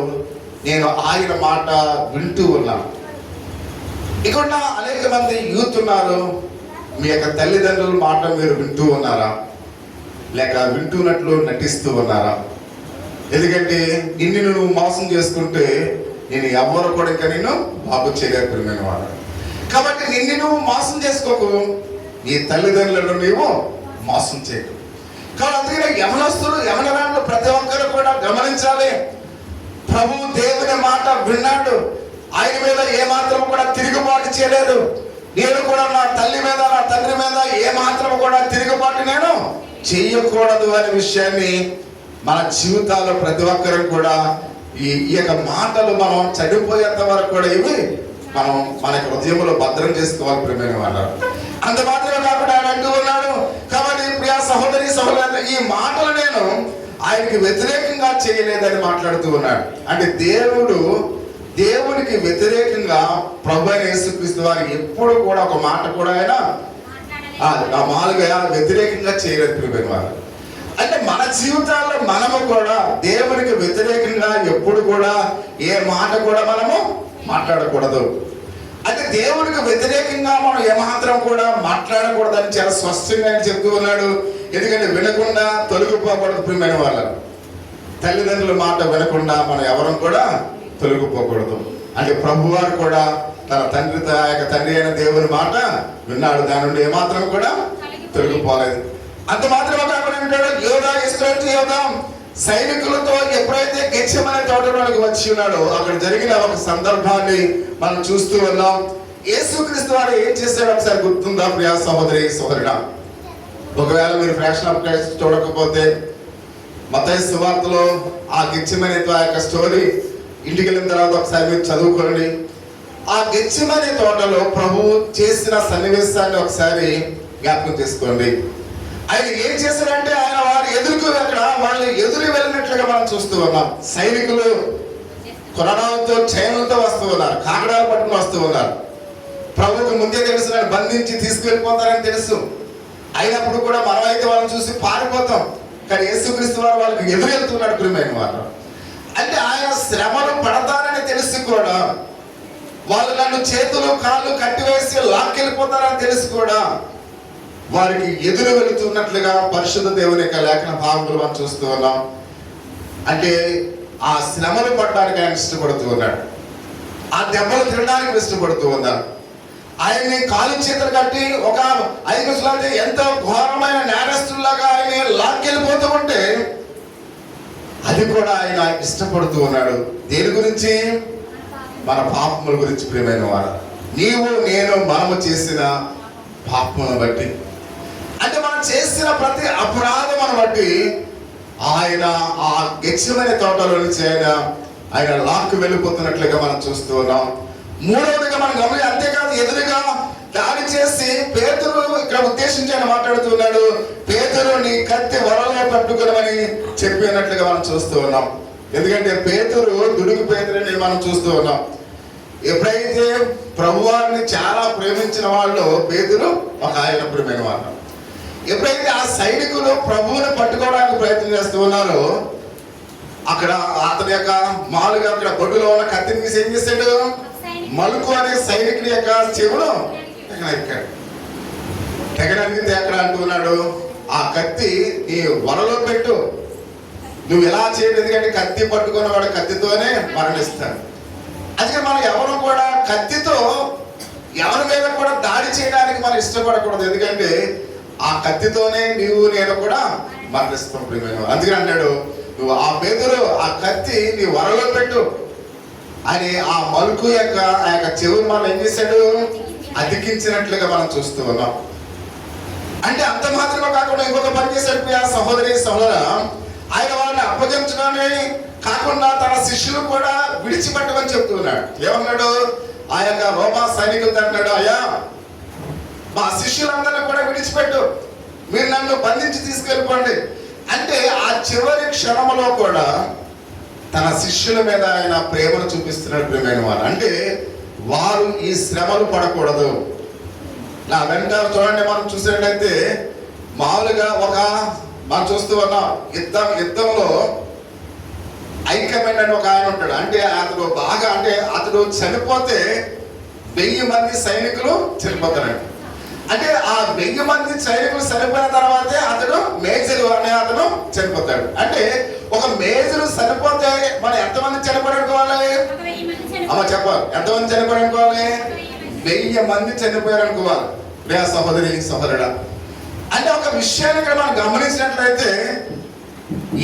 నేను ఆయన మాట వింటూ ఉన్నాను. ఇక్కడ అనేక మంది యూత్ ఉన్నారు. మీ యొక్క తల్లిదండ్రుల మాట మీరు వింటూ ఉన్నారా, లేక వింటున్నట్లు నటిస్తూ ఉన్నారా? ఎందుకంటే నిన్ను నువ్వు మోసం చేసుకుంటే నేను ఎవరు కూడా ఇంకా నిన్ను బాగు చేయలేకపోయిన వాడు. కాబట్టి నిన్ను నువ్వు మోసం చేసుకోకు, నీ తల్లిదండ్రులను నీవు మోసం చేయకు. కాబట్టి అందుకనే యవనస్తులు యవనరాళ్ళు ప్రతి ఒక్కరు కూడా గమనించాలి. ప్రభు దేవుని మాట విన్నాడు, ఆయన మీద ఏమాత్రం కూడా తిరుగుబాటు చేయలేదు. నేను కూడా నా తల్లి మీద నా తండ్రి మీద ఏమాత్రం కూడా తిరుగుబాటు నేను చేయకూడదు అనే విషయాన్ని మన జీవితాల్లో ప్రతి ఒక్కరు కూడా ఈ యొక్క మాటలు మనం చనిపోయేంత వరకు కూడా ఇవి మనం మన హృదయంలో భద్రం చేసుకోవాలి ప్రియమైన వాళ్ళు. అంత మాత్రమే కాకుండా ఆయన అంటూ ఉన్నాడు. కాబట్టి ప్రియా సహోదరి సహోదరు, ఈ మాటలు నేను ఆయనకి వ్యతిరేకంగా చేయలేదని మాట్లాడుతూ ఉన్నాడు. అంటే దేవునికి వ్యతిరేకంగా ప్రభు అయిన యేసుక్రీస్తు వారు ఎప్పుడు కూడా ఒక మాట కూడా ఆయన మామూలుగా వ్యతిరేకంగా చేయలేదు ప్రియమైన వారు. అంటే మన జీవితాల్లో మనము కూడా దేవునికి వ్యతిరేకంగా ఎప్పుడు కూడా ఏ మాట కూడా మనము మాట్లాడకూడదు. అంటే దేవునికి వ్యతిరేకంగా మనం ఏమాత్రం కూడా మాట్లాడకూడదని చాలా స్పష్టంగా ఆయన చెప్తూ ఉన్నాడు. ఎందుకంటే వినకుండా తొలగిపోకూడదు ప్రియమైన వాళ్ళ. తల్లిదండ్రుల మాట వినకుండా మనం ఎవరం కూడా తొలగిపోకూడదు. అంటే ప్రభువారు కూడా తన తండ్రి అయిన దేవుని మాట విన్నాడు, దాని నుండి ఏమాత్రం కూడా తొలగిపోలేదు. అంత మాత్రమే కాకుండా యోధా ఇశ్రాయేలు యోధా సైనికులతో ఎప్పుడైతే గెత్సేమనే తోటలోకి వచ్చి ఉన్నాడో అక్కడ జరిగిన ఒక సందర్భాన్ని మనం చూస్తూ ఉన్నాం. యేసుక్రీస్తు వారు ఏం చేశాడో ఒకసారి గుర్తుందా ప్రియా సహోదరి సహోదరుడా? ఒకవేళ మీరు ఫ్రాక్షన్ ఆఫ్ క్రైస్ట్ చూడకపోతే మత్తయి సువార్తలో ఆ గెత్సేమనే ఆ యొక్క స్టోరీ ఇంటికి వెళ్ళిన తర్వాత ఒకసారి మీరు చదువుకోండి. ఆ గెత్సేమనే తోటలో ప్రభువు చేసిన సన్నివేశాన్ని ఒకసారి జ్ఞాపకం చేసుకోండి. ఆయన ఏం చేశారంటే ఆయన వారు వాళ్ళు ఎదురు వెళ్ళినట్లుగా మనం చూస్తూ ఉన్నాం. సైనికులు కొరడాలతో చైన్లతో వస్తూ ఉన్నారు, కాకడాలు పట్టుకుని వస్తూ ఉన్నారు. ప్రభువుకు ముందే తెలుసు బంధించి తీసుకువెళ్ళిపోతారని తెలుసు. అయినప్పుడు కూడా మనమైతే వాళ్ళని చూసి పారిపోతాం. కానీ యేసుక్రీస్తు వారు వాళ్ళకి ఎదురు వెళ్తున్నాడు ప్రియమైన వారు. అంటే ఆయన శ్రమలు పడతారని తెలిసి కూడా వాళ్ళు నన్ను చేతులు కాళ్ళు కట్టివేసి లాక్కెళ్ళిపోతారని తెలిసి కూడా వారికి ఎదురు వెళుతున్నట్లుగా పరిశుద్ధ దేవుని యొక్క లేఖన భాగములు మనం చూస్తూ ఉన్నాం. అంటే ఆ శ్రమలు పడడానికి ఆయన ఇష్టపడుతూ ఉన్నాడు, ఆ దెబ్బలు తినడానికి ఇష్టపడుతూ ఉన్నాడు. ఆయన్ని కాలు చేతులు కట్టి ఒక 5 నిమిషాలు ఎంతో ఘోరమైన నేరస్తులాగా ఆయన లాక్కెళ్ళిపోతూ ఉంటే అది కూడా ఆయన ఇష్టపడుతూ ఉన్నాడు. దేని గురించి? మన పాపముల గురించి ప్రియమైన వారు. నీవు నేను మనము చేసిన పాపములను బట్టి, అంటే మనం చేసిన ప్రతి అపరాధమును బట్టి ఆయన ఆ గెత్సేమనే తోటలో నుంచి ఆయన లాక్కు వెళ్ళిపోతున్నట్లుగా మనం చూస్తూ ఉన్నాం. మూడవదిగా మనం గమని అంతేకాదు ఎదురుగా దాడి చేసి పేతురు ఇక్కడ ఉద్దేశించి ఆయన మాట్లాడుతున్నాడు. పేతురు నీ కత్తి వరలో పట్టుకునమని చెప్పినట్లుగా మనం చూస్తూ ఉన్నాం. ఎందుకంటే పేతురు దుడుగు పేతురుని మనం చూస్తూ ఉన్నాం. ఎప్పుడైతే ప్రభువారిని చాలా ప్రేమించిన వాళ్ళు పేతురు ఒక ఆయన ప్రియమైన వాళ్ళు. ఎప్పుడైతే ఆ సైనికులు ప్రభువుని పట్టుకోవడానికి ప్రయత్నం చేస్తూ ఉన్నారో అక్కడ అతని యొక్క మాలుగా అక్కడ బొడ్డులో ఉన్న కత్తిని తీసి ఏం చేశాడు? మలుకు అనే సైనికుడి యొక్క చెవును తెగనరికాడు. తెగనరికితే అక్కడ అంటున్నాడు, ఆ కత్తి నీ వలలో పెట్టు, నువ్వు ఎలా చేయలేదు, ఎందుకంటే కత్తి పట్టుకున్న వాడు కత్తితోనే మరణిస్తాడు. అందుకే మనం ఎవరు కూడా కత్తితో ఎవరి మీద కూడా దాడి చేయడానికి మనం ఇష్టపడకూడదు, ఎందుకంటే ఆ కత్తితోనే నీవు నేను కూడా మరణిస్తాం ప్రియమైన. అందుకని అన్నాడు, నువ్వు ఆ బెదురు ఆ కత్తి నీ వరలో పెట్టు అని ఆ మలుకు యొక్క ఆ యొక్క చెవును మనం ఏం చేశాడు? అతికించినట్లుగా మనం చూస్తూ ఉన్నాం. అంటే అంత మాత్రమే కాకుండా ఇంకొక పని చేశాడు ఆ సహోదరి సహోదర, ఆయన వాళ్ళని అప్పగించడమే కాకుండా తన శిష్యులు కూడా విడిచిపెట్టమని చెప్తున్నాడు. ఏమన్నాడు? ఆ యొక్క రోమా సైనికులతో అన్నాడు, అయ్యా మా శిష్యులందరినీ కూడా విడిచిపెట్టు, మీరు నన్ను బంధించి తీసుకెళ్ళిపోండి. అంటే ఆ చివరి క్షణంలో కూడా తన శిష్యుల మీద ఆయన ప్రేమను చూపిస్తున్నాడు ప్రియమైన వారు. అంటే వారు ఈ శ్రమలు పడకూడదు. నా వెంట చూడండి, మనం చూసినట్లయితే మామూలుగా మనం చూస్తూ ఉన్నాం, యుద్ధంలో ఐక్యమైన ఒక ఆయన ఉంటాడు. అంటే అతడు బాగా, అంటే అతడు చనిపోతే 1000 మంది సైనికులు చనిపోతారండి. అంటే ఆ 1000 మంది సైనికులు చనిపోయిన తర్వాతే అతడు మేజర్ అనే అతను చనిపోతాడు. అంటే ఒక మేజర్ చనిపోతే మనం ఎంతమంది చనిపోయారనుకోవాలి? అమ్మ చెప్పాలి, ఎంతమంది చనిపోయారనుకోవాలి? 1000 మంది చనిపోయారనుకోవాలి ప్రియ సహోదరి సహోదరుడా. అంటే ఒక విషయాన్ని ఇక్కడ మనం గమనించినట్లయితే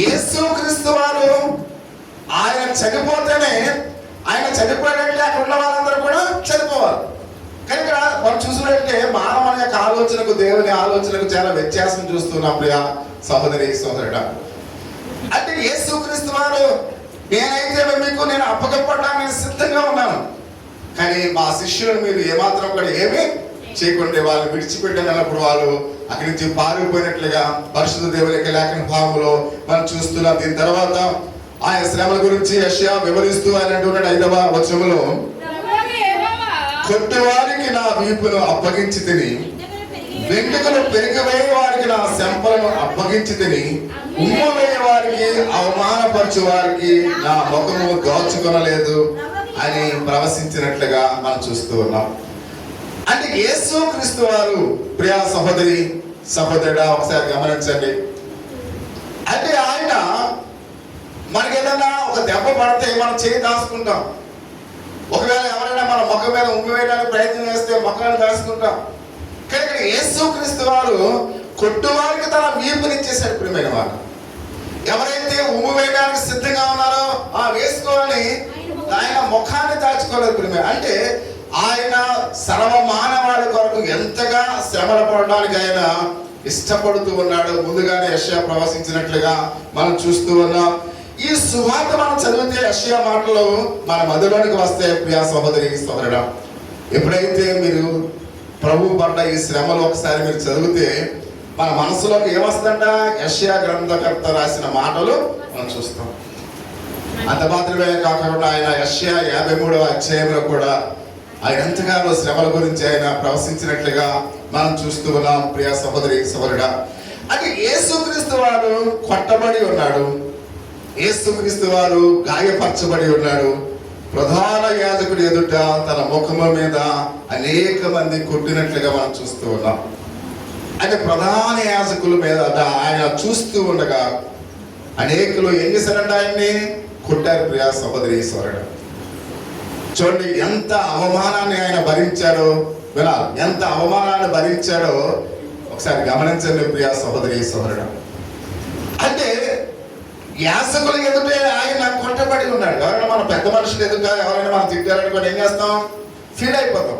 యేసుక్రీస్తు వారు ఆయన చనిపోతేనే, ఆయన చనిపోయాడంటే అక్కడ ఉన్న వాళ్ళందరూ కూడా చనిపోవాలి. కానీ ఇక్కడ మనం చూసినట్టే మానవుని యొక్క ఆలోచనకు దేవుని ఆలోచనకు చాలా వ్యత్యాసం చూస్తున్నాం ప్రియ సహోదరి సహోదరుడా. అంటే యేసుక్రీస్తు వారు నేనైతే నేను అప్పగొప్పడానికి సిద్ధంగా ఉన్నాను, కానీ మా శిష్యులను మీరు ఏమాత్రం కూడా ఏమీ చేయకుండా వాళ్ళు విడిచిపెట్టినప్పుడు వాళ్ళు అక్కడి నుంచి పారిపోయినట్లుగా పరిశుద్ధ దేవుని యొక్క లేఖన భాగంలో మనం చూస్తున్నాం. దీని తర్వాత ఆయన శ్రమల గురించి యెషయా వివరిస్తూ ఆయన అంటున్నాడు 5వ వచనంలో, కొట్టువారికి నా వీపును అప్పగించి తిని, వెంట్రుకలు పెరిగివేయ వారికి నా శంపలను అప్పగించి తిని, ఉమ్ము వేయ వారికి అవమానపరచు వారికి నా ముఖము దోచుకొనలేదు అని ప్రవశించినట్లుగా మనం చూస్తూ ఉన్నాం. అంటే యేసుక్రీస్తు వారు ప్రియ సహోదరి సహోదరుడా ఒకసారి గమనించండి. అంటే ఆయన మనకి ఏదైనా ఒక దెబ్బ పడితే మనం చేయి దాచుకుంటాం. ఒకవేళ ఎవరైనా మన ముఖం మీద ఉమ్మి వేయడానికి ప్రయత్నం చేస్తే ముఖాన్ని దాచుకుంటాం. కానీ ఇక్కడ యేసుక్రీస్తు వారు కొట్టువారికి తన వీపునిచ్చేశాడు ప్రియమైన వారు. ఎవరైతే ఉమ్ము వేయడానికి సిద్ధంగా ఉన్నారో వేసుకోవాలని ఆయన ముఖాన్ని దాచుకోలేదు ప్రియమైన. అంటే ఆయన సర్వమానవాడి కొరకు ఎంతగా శ్రమలు పడడానికి ఆయన ఇష్టపడుతూ ఉన్నాడు. ముందుగానే యెషయా ప్రవశించినట్లుగా మనం చూస్తూ ఉన్నాం. ఈ సువార్త మనం చదివితే యెషయా మాటలు మన మధ్యలోనికి వస్తే ప్రియ సహోదరి సహోదరుడా, ఎప్పుడైతే మీరు ప్రభు పడ్డ ఈ శ్రమలు ఒకసారి మీరు చదివితే మన మనసులోకి ఏమొస్తుందంట? యెషయా గ్రంథకర్త రాసిన మాటలు మనం చూస్తాం. అంత మాత్రమే కాకుండా ఆయన యెషయా 53వ అధ్యాయంలో కూడా ఆయన ఎంతగానో శ్రమల గురించి ఆయన ప్రవశించినట్లుగా మనం చూస్తూ ఉన్నాం ప్రియ సహోదరి సహోదరుడా. అది యేసుక్రీస్తు వారు కొట్టబడి ఉన్నాడు, యేసుక్రీస్తు వారు గాయపరచబడి ఉన్నాడు. ప్రధాన యాజకుడి ఎదుట తన ముఖము మీద అనేక మంది కొట్టినట్లుగా మనం చూస్తూ ఉన్నాం. అంటే ప్రధాన యాజకుల మీద ఆయన చూస్తూ ఉండగా అనేకులు ఏం చేశారంట? ఆయన్ని కొట్టారు ప్రియ సహోదరి సహోదరుడా. చూడండి ఎంత అవమానాన్ని ఆయన భరించాడో, వినాలి, ఎంత అవమానాన్ని భరించాడో ఒకసారి గమనించండి ప్రియ సహోదరి సహోదరుడా. అంటే యాజకుల ఎదుటే ఆయన కొట్టబడి ఉన్నాడు. ఎవరైనా మన పెద్ద మనుషులు ఎదుట ఎవరైనా మనం తిట్టారనుకోండి ఏం చేస్తాం? ఫీల్ అయిపోతాం.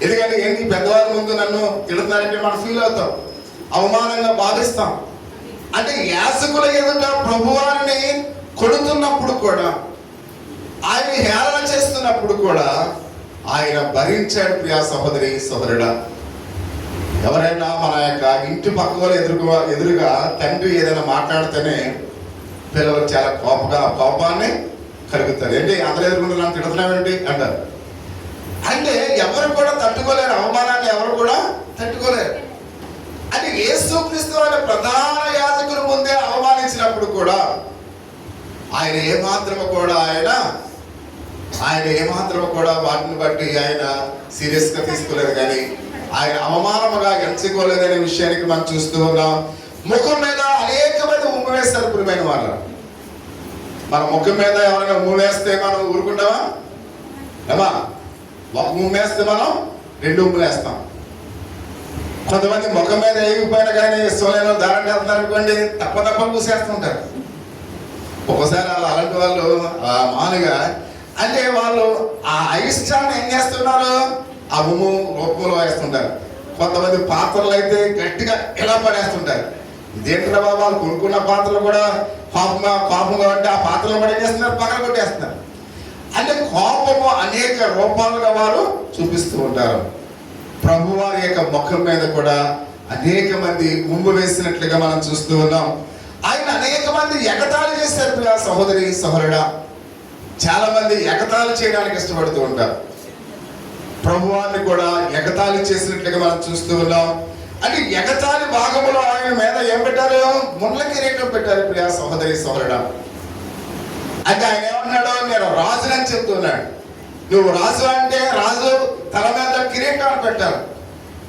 ఎందుకంటే ఏంటి పెద్దవాళ్ళ ముందు నన్ను తిడుతున్నారంటే మనం ఫీల్ అవుతాం, అవమానంగా భావిస్తాం. అంటే యాజకుల ఎదుట ప్రభువారిని కొడుతున్నప్పుడు కూడా, ఆయన హేళన చేస్తున్నప్పుడు కూడా ఆయన భరించాడు ప్రియ సహోదరి సహోదరుడా. ఎవరైనా మన యొక్క ఇంటి పక్క వాళ్ళు ఎదురుగా తండ్రి ఏదైనా మాట్లాడితేనే పిల్లలు చాలా కోపాన్ని కలుగుతారు. ఏంటి అందరూ ఎదురుకుండా నన్ను తిడుతున్నావేంటి అంటారు. అంటే ఎవరు కూడా తట్టుకోలేరు, అవమానాన్ని ఎవరు కూడా తట్టుకోలేరు. అంటే యేసుక్రీస్తు వారి ప్రధాన యాజకుల ముందే అవమానించినప్పుడు కూడా ఆయన ఏమాత్రము కూడా వాటిని బట్టి ఆయన సీరియస్ గా తీసుకోలేదు, కానీ ఆయన అవమానముగా ఎంచుకోలేదనే విషయానికి మనం చూస్తూ ఉన్నాం. ముఖం మీద అనేక మంది ఉమ్ము వేస్తారు ప్రియమైన వాళ్ళు. మన ముఖం మీద ఎవరైనా ఉమ్ము వేస్తే మనం ఊరుకుంటామా? ఏమా, ఒక ఉమ్ము వేస్తే మనం 2 ఉమ్ములు వేస్తాం. కొంతమంది ముఖం మీద ఏగిపోయినా కానీ సోలైన దారం వెళ్తున్నారు అనుకోండి, తప్ప పూసేస్తుంటారు. ఒక్కోసారి అలాంటి వాళ్ళు మామూలుగా అంటే వాళ్ళు ఆ అయిష్టాన్ని ఏం చేస్తున్నారు, ఆ ఉమ్ము రూపంలో వేస్తుంటారు. కొంతమంది పాత్రలు అయితే గట్టిగా ఇలా పడేస్తుంటారు. ఇదేంటి బాబు, వాళ్ళు కొనుక్కున్న పాత్రలు కూడా కోపంగా అంటే ఆ పాత్రలు కూడా ఏం చేస్తున్నారు, పగల కొట్టేస్తున్నారు. అంటే కోపము అనేక రూపాలుగా వారు చూపిస్తూ ఉంటారు. ప్రభు వారి యొక్క ముఖం మీద కూడా అనేక మంది ఉమ్ము వేసినట్లుగా మనం చూస్తూ ఉన్నాం. ఆయన అనేక మంది ఎగతాళి చేశారు సహోదరి సహోదరుడా. చాలా మంది ఎగతాళి చేయడానికి ఇష్టపడుతూ ఉంటారు. ప్రభువాన్ని కూడా ఎగతాళి చేసినట్లుగా మనం చూస్తూ ఉన్నాం. అంటే ఎగతాళి భాగంలో ఆయన మీద ఏం పెట్టారు, ముళ్ళ కిరీటం పెట్టారు ప్రియా సహోదరి సహోదరుడా. అంటే ఆయన ఏమన్నాడు, నేను రాజునని చెప్తున్నాడు. నువ్వు రాజు అంటే రాజు తల మీద కిరీటాన్ని పెట్టారు.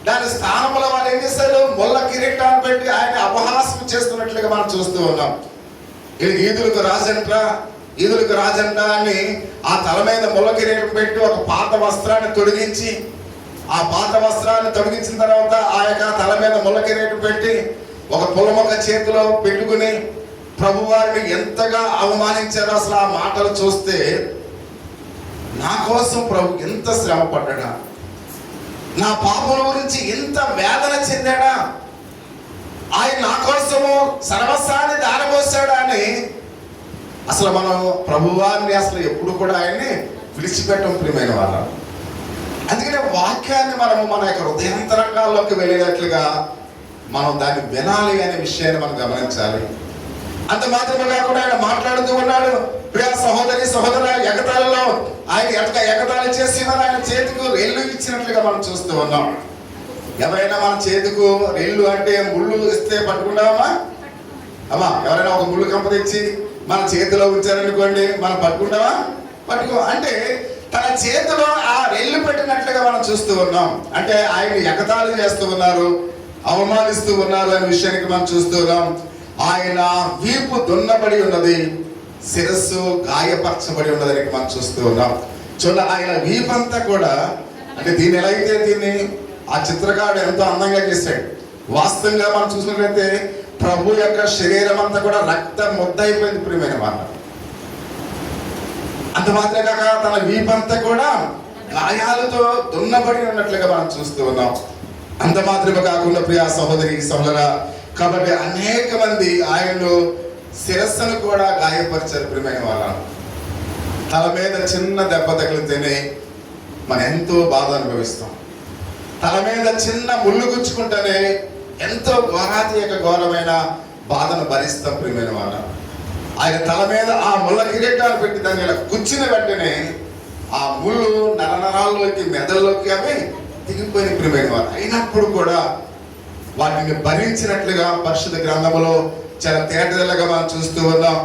దాని స్థానంలో వాళ్ళు ఏం చేశారు, ముళ్ళ కిరీటాన్ని పెట్టి ఆయన అపహాసం చేస్తున్నట్లుగా మనం చూస్తూ ఉన్నాం. ఈదులకు రాజంట అని ఆ తల మీద ముళ్ళ కిరీటం పెట్టి ఒక పాత వస్త్రాన్ని తొడిగించి, ఆ పాత వస్త్రాన్ని తొడిగించిన తర్వాత ఆ యొక్క తల మీద ముళ్ళ కిరీటం పెట్టి ఒక పుల్లమొక్క చేతిలో పెట్టుకుని ప్రభువారిని ఎంతగా అవమానించారో అసలు ఆ మాటలు చూస్తే, నా కోసం ప్రభు ఎంత శ్రమ పడ్డా, నా పాపల గురించి ఎంత వేదన చెందాడా, ఆయన నా కోసము సర్వస్వాన్ని దారబోసాడా అని అసలు మనం ప్రభువారిని అసలు ఎప్పుడు కూడా ఆయన్ని విడిచిపెట్టం ప్రియమైన వాళ్ళ. అందుకనే వాక్యాన్ని మనము మన యొక్క హృదయాంతరంగాల్లోకి వెళ్ళేటట్లుగా మనం దాన్ని వినాలి అనే విషయాన్ని మనం గమనించాలి. అంత మాత్రమే కాకుండా ఆయన మాట్లాడుతూ ఉన్నాడు. ప్రియ సహోదరి సహోదర, ఎగతాళిలో ఆయన ఎగతాళి చేసి మరి ఆయన చేతికి రెల్లు ఇచ్చినట్లుగా మనం చూస్తూ ఉన్నాం. ఎవరైనా మన చేతికి రెల్లు అంటే ముళ్ళు ఇస్తే పట్టుకుంటామా? అమ్మా, ఎవరైనా ఒక ముళ్ళు కంప తెచ్చి మన చేతిలో ఉంచారనుకోండి, మనం పట్టుకుంటామా? పట్టుకో. అంటే తన చేతిలో ఆ రెల్లు పెట్టినట్లుగా మనం చూస్తూ ఉన్నాం. అంటే ఆయన ఎగతాళి చేస్తూ ఉన్నారు, అవమానిస్తూ ఉన్నారు అనే విషయానికి మనం చూస్తూ ఉన్నాం. ఆయన వీపు దున్నబడి ఉన్నది, శిరస్సు గాయపరచబడి ఉన్నదని మనం చూస్తూ ఉన్నాం. చూడండి, ఆయన వీపంతా కూడా, అంటే దీన్ని ఎలా అయితే దీన్ని ఆ చిత్రకారుడు ఎంతో అందంగా చేశాడు. వాస్తవంగా మనం చూసినట్లయితే ప్రభు యొక్క శరీరం అంతా కూడా రక్త ముద్ద అయిపోయింది ప్రియమైన వాళ్ళ. అంత మాత్రమే కాక తన వీపంతా కూడా గాయాలతో దున్నబడి ఉన్నట్లుగా మనం చూస్తూ ఉన్నాం. అంత మాత్రమే కాకుండా ప్రియా సహోదరి సహోదర, కాబట్టి అనేక మంది ఆయనను శిరస్సును కూడా గాయపరిచారు ప్రియమైన వాళ్ళ. తల మీద చిన్న దెబ్బ తగిలితేనే మనం ఎంతో బాధ అనుభవిస్తాం. తల మీద చిన్న ముళ్ళు గుచ్చుకుంటేనే ఎంతో ఘోరమైన బాధను భరిస్తాం ప్రియమైన వాళ్ళ. ఆయన తల మీద ఆ ముళ్ళ కిరీటాలు పెట్టి దాన్ని ఇలా గుచ్చిన వెంటనే ఆ ముళ్ళు నరనరాల్లోకి మెదల్లోకి అవి దిగిపోయిన ప్రియమైన వాళ్ళు. అయినప్పుడు కూడా వాటిని భరించినట్లుగా పరిశుద్ధ గ్రంథములో చాలా తేటగా మనం చూస్తూ ఉన్నాం.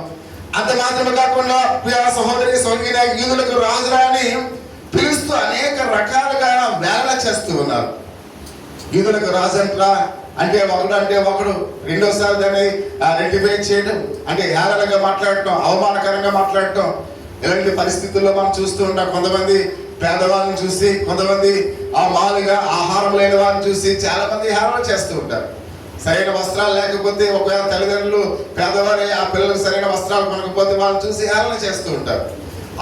అంత మాత్రమే కాకుండా ప్రియ సహోదరి సోదరులైన యూదులకు రాజురా అని పిలుస్తూ అనేక రకాలుగా వేళ చేస్తూ ఉన్నారు. యూదులకు రాజంట్రా అంటే ఒకడు రెండోసారి దాన్ని రెక్టిఫై చేయడం, అంటే హేళనగా మాట్లాడటం, అవమానకరంగా మాట్లాడటం, ఇలాంటి పరిస్థితుల్లో మనం చూస్తూ ఉంటాం. కొంతమంది పేదవాళ్ళని చూసి, కొంతమంది ఆ మామూలుగా ఆహారం లేని వారిని చూసి చాలా మంది హేళన చేస్తూ ఉంటారు. సరైన వస్త్రాలు లేకపోతే, ఒకవేళ తల్లిదండ్రులు పేదవారి ఆ పిల్లలకు సరైన వస్త్రాలు కొనకపోతే వాళ్ళని చూసి హేళన చేస్తూ ఉంటారు,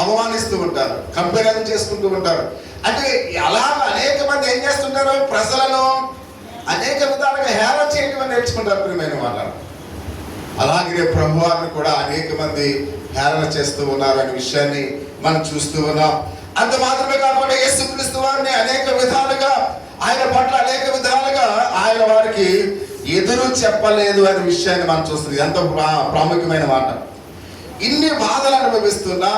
అవమానిస్తూ ఉంటారు, కంపారిజన్ చేసుకుంటూ ఉంటారు. అంటే అలా అనేక మంది ఏం చేస్తుంటారు, ప్రజలను అనేక విధాలుగా హేళన చేయడం నేర్చుకుంటారు ప్రియమైన వాళ్ళ. అలాగే ప్రభువారిని కూడా అనేక మంది హేళన చేస్తూ ఉన్నారు అనే విషయాన్ని మనం చూస్తూ ఉన్నాం. అంత మాత్రమే కాకుండా యేసుక్రీస్తు వారిని అనేక విధాలుగా, ఆయన పట్ల అనేక విధాలుగా ఆయన వారికి ఎదురు చెప్పలేదు అనే విషయాన్ని మనం చూస్తుంది. ఎంతో ప్రాముఖ్యమైన మాట. ఇన్ని బాధలు అనుభవిస్తున్నా,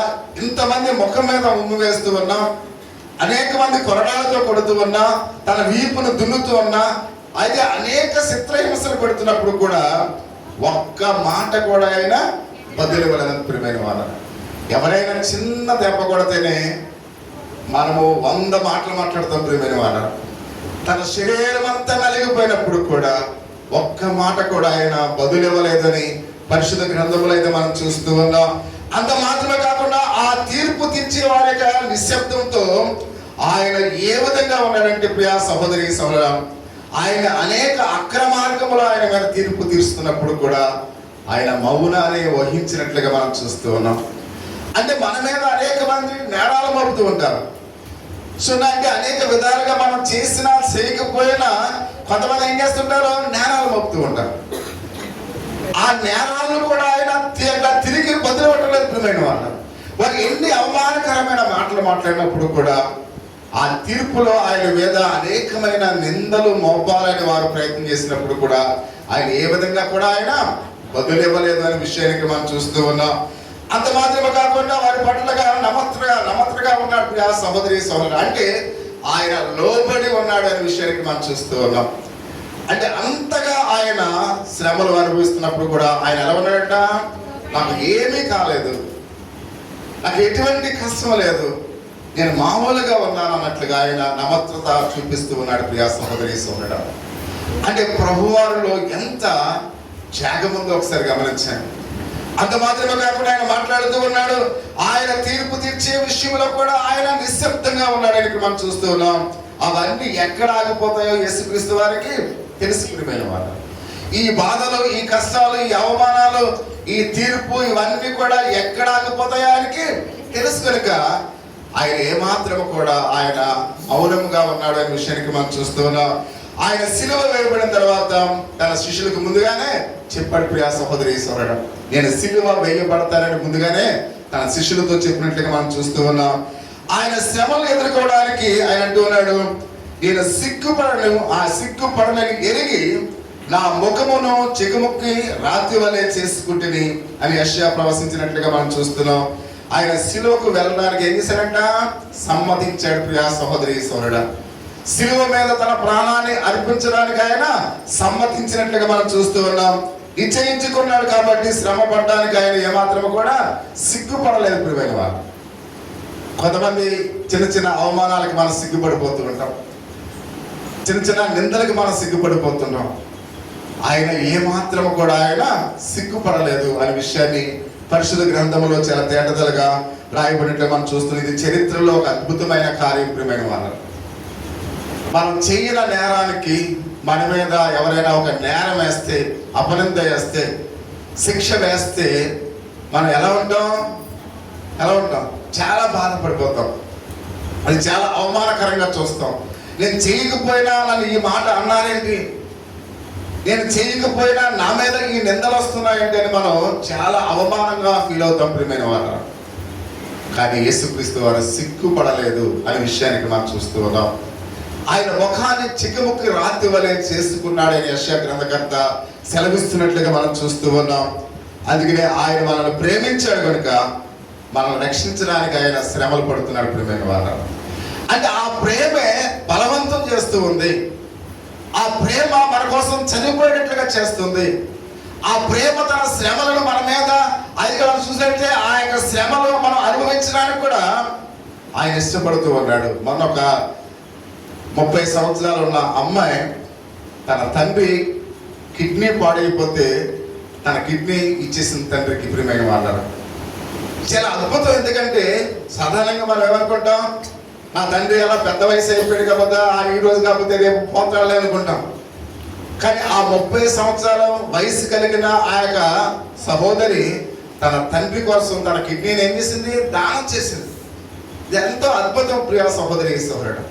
ఇంతమంది ముఖం మీద ఉమ్ము వేస్తూ ఉన్నా, అనేక మంది కొరడాలతో కొడుతూ ఉన్నా, తన వీపును దున్నుతూ ఉన్నా, అయితే అనేక చిత్రహింసలు పెడుతున్నప్పుడు కూడా ఒక్క మాట కూడా ఆయన బదులు ఇవ్వలేదని ప్రియమైన వాళ్ళ. ఎవరైనా చిన్న దెబ్బ కొడితేనే మనము 100 మాటలు మాట్లాడతాం ప్రియమైన వాళ్ళ. తన శరీరం అంతా నలిగిపోయినప్పుడు కూడా ఒక్క మాట కూడా ఆయన బదులు ఇవ్వలేదని పరిశుద్ధ గ్రంథములు అయితే మనం చూస్తూ ఉన్నాం. అంత మాత్రమే కాకుండా ఆ తీర్పు తీర్చే వారి యొక్క నిశ్శబ్దంతో ఆయన ఏ విధంగా ఉన్నాడంటే ప్రియా సహోదరి సహోదరా, ఆయన అనేక అక్రమార్గములు ఆయన మీద తీర్పు తీరుస్తున్నప్పుడు కూడా ఆయన మౌనాన్ని వహించినట్లుగా మనం చూస్తూ ఉన్నాం. అంటే మన మీద అనేక మంది నేరాలు మోపుతూ ఉంటారు. సో అంటే అనేక విధాలుగా మనం చేసినా చేయకపోయినా కొంతమంది ఏం చేస్తుంటారు, నేరాలు మోపుతూ ఉంటారు. ఆ నేరాలను కూడా ఆయన తిరిగి బదులు పట్టలేదు ప్రియమైన వాళ్ళు. వారు ఎన్ని అవమానకరమైన మాటలు మాట్లాడినప్పుడు కూడా ఆ తీర్పులో ఆయన మీద అనేకమైన నిందలు మోపాలని వారు ప్రయత్నం చేసినప్పుడు కూడా ఆయన ఏ విధంగా కూడా ఆయన బదులు ఇవ్వలేదు అనే విషయానికి మనం చూస్తూ ఉన్నాం. అంత మాత్రమే కాకుండా వారి పట్లగా నమ్మత్రగా ఉన్నాడు ఆ సహోదరి సహోదరు. అంటే ఆయన లోబడి ఉన్నాడు అనే విషయానికి మనం చూస్తూ ఉన్నాం. అంటే అంతగా ఆయన శ్రమలు అనుభవిస్తున్నప్పుడు కూడా ఆయన ఎలా ఉన్నాడంట, నాకు ఏమీ కాలేదు, నాకు ఎటువంటి కష్టం లేదు, నేను మామూలుగా ఉన్నాను అన్నట్లుగా ఆయన నమ్మత్రత చూపిస్తూ ఉన్నాడు ప్రియా సహోదరి సహోదరుడు. అంటే ప్రభువారిలో ఎంత త్యాగం ఉందో ఒకసారి గమనించాను. అంత మాత్రమే కాకుండా ఆయన మాట్లాడుతూ ఉన్నాడు, ఆయన తీర్పు తీర్చే విషయంలో కూడా ఆయన నిశ్శబ్దంగా ఉన్నాడని మనం చూస్తూ ఉన్నాం. అవన్నీ ఎక్కడ ఆగిపోతాయో యేసుక్రీస్తు వారికి తెలుసుకుని వారు. ఈ బాధలు, ఈ కష్టాలు, ఈ అవమానాలు, ఈ తీర్పు ఇవన్నీ కూడా ఎక్కడ ఆగిపోతాయో ఆయనకి తెలుసు కనుక ఆయన ఏమాత్రం కూడా ఆయన మౌనంగా ఉన్నాడు అనే విషయానికి మనం చూస్తూ ఉన్నాం. ఆయన సిలువ వేయబడిన తర్వాత తన శిష్యులకు ముందుగానే చెప్పాడు ప్రియా సహోదరి సహోదరుడు, నేను సిలువ వేయబడతానని ముందుగానే తన శిష్యులతో చెప్పినట్లుగా మనం చూస్తూ ఉన్నాం. ఆయన శ్రమలు ఎదుర్కోవడానికి ఆయన అంటూ ఉన్నాడు, నేను సిగ్గుపడను, ఆ సిగ్గుపడనని ఎరిగి నా ముఖమును చెగుముక్కి రాతి వలె చేసుకుంటుని అని యెషయా ప్రవచించినట్లుగా మనం చూస్తున్నాం. ఆయన సిలువకు వెళ్ళడానికి ఏం చేశాడంట, సమ్మతించాడు ప్రియా సహోదరి సహోదరుడు. సిలువ మీద తన ప్రాణాన్ని అర్పించడానికి ఆయన సమ్మతించినట్లుగా మనం చూస్తూ ఉన్నాం. నిశ్చయించుకున్నాడు కాబట్టి శ్రమ పడడానికి ఆయన ఏమాత్రము కూడా సిగ్గుపడలేదు ప్రియమైన వారు. కొంతమంది చిన్న చిన్న అవమానాలకు మనం సిగ్గుపడిపోతూ ఉంటాం, చిన్న చిన్న నిందలకు మనం సిగ్గుపడిపోతున్నాం. ఆయన ఏమాత్రము కూడా ఆయన సిగ్గుపడలేదు అనే విషయాన్ని పరిశుద్ధ గ్రంథంలో చాలా తేటతలుగా రాయబడినట్లు మనం చూస్తున్నాం. ఇది చరిత్రలో ఒక అద్భుతమైన కార్యం ప్రియమైన వాళ్ళు. మనం చేయని నేరానికి మన మీద ఎవరైనా ఒక నేరం వేస్తే, అపనింద వేస్తే, శిక్ష వేస్తే మనం ఎలా ఉంటాం, చాలా బాధపడిపోతాం. అది చాలా అవమానకరంగా చూస్తాం. నేను చేయకపోయినా నన్ను ఈ మాట అన్నారేంటి, నేను చేయకపోయినా నా మీద ఈ నిందలు వస్తున్నాయంటే అని మనం చాలా అవమానంగా ఫీల్ అవుతాం ప్రియమైన వారు. కానీ యేసుక్రీస్తు వారు సిగ్గుపడలేదు అనే విషయానికి మనం చూస్తూ ఉన్నాం. ఆయన ముఖాన్ని చిక్కుముక్కి రాతి వలె చేసుకున్నాడని యెషయా గ్రంథకర్త సెలవిస్తున్నట్లుగా మనం చూస్తూ ఉన్నాం. అందుకనే ఆయన మనల్ని ప్రేమించాడు కనుక మనల్ని రక్షించడానికి ఆయన శ్రమలు పడుతున్నాడు ప్రియమైన వారు. అంటే ఆ ప్రేమే బలవంతం చేస్తూ ఉంది. ఆ ప్రేమ మన కోసం చనిపోయేటట్లుగా చేస్తుంది. ఆ ప్రేమ తన శ్రమలను మన మీద అది చూసినట్లయితే ఆ యొక్క శ్రమలు మనం అనుభవించడానికి కూడా ఆయన ఇష్టపడుతూ ఉన్నాడు. మొన్న ఒక 30 సంవత్సరాలు ఉన్న అమ్మాయి తన తండ్రి కిడ్నీ పాడైపోతే తన కిడ్నీ ఇచ్చేసిన తండ్రికి ప్రియమైన వాళ్ళు. చాలా అద్భుతం. ఎందుకంటే సాధారణంగా మనం ఏమనుకుంటాం, నా తండ్రి అలా పెద్ద వయసు అయిపోయాడు కాకపోతే ఈ రోజు కాకపోతే రేపు పోతాడులే అనుకుంటాం. కానీ ఆ 30 సంవత్సరాల వయసు కలిగిన ఆ యొక్క సహోదరి తన తండ్రి కోసం తన కిడ్నీని ఏం చేసింది, దానం చేసింది. ఇది ఎంతో అద్భుతం ప్రియా సహోదరి సహోదరుడు.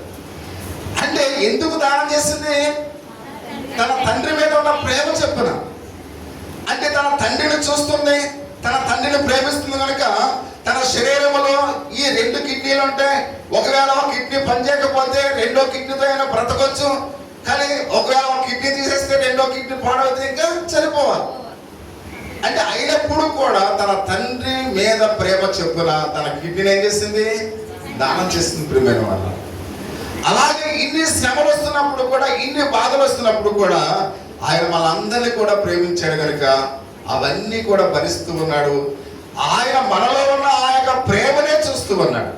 అంటే ఎందుకు దానం చేసింది, తన తండ్రి మీద ఉన్న ప్రేమ చెప్పున. అంటే తన తండ్రిని చూస్తుంది, తన తండ్రిని ప్రేమిస్తుంది కనుక తన శరీరంలో ఈ 2 కిడ్నీలు ఉంటాయి. ఒకవేళ ఒక కిడ్నీ పనిచేయకపోతే 2వ కిడ్నీతో అయినా బ్రతకొచ్చు. కానీ ఒకవేళ ఒక కిడ్నీ తీసేస్తే 2వ కిడ్నీ పాడవుతుంది, ఇంకా చనిపోవాలి. అంటే అయినప్పుడు కూడా తన తండ్రి మీద ప్రేమ చెప్పున తన కిడ్నీని ఏం చేసింది, దానం చేస్తుంది ప్రియమైన వాళ్ళు. అలాగే ఇన్ని శ్రమలు వస్తున్నప్పుడు కూడా, ఇన్ని బాధలు వస్తున్నప్పుడు కూడా ఆయన మనందరినీ కూడా ప్రేమించాడు కనుక అవన్నీ కూడా భరిస్తూ ఉన్నాడు. ఆయన మనలో ఉన్న ఆ యొక్క ప్రేమనే చూస్తూ ఉన్నాడు.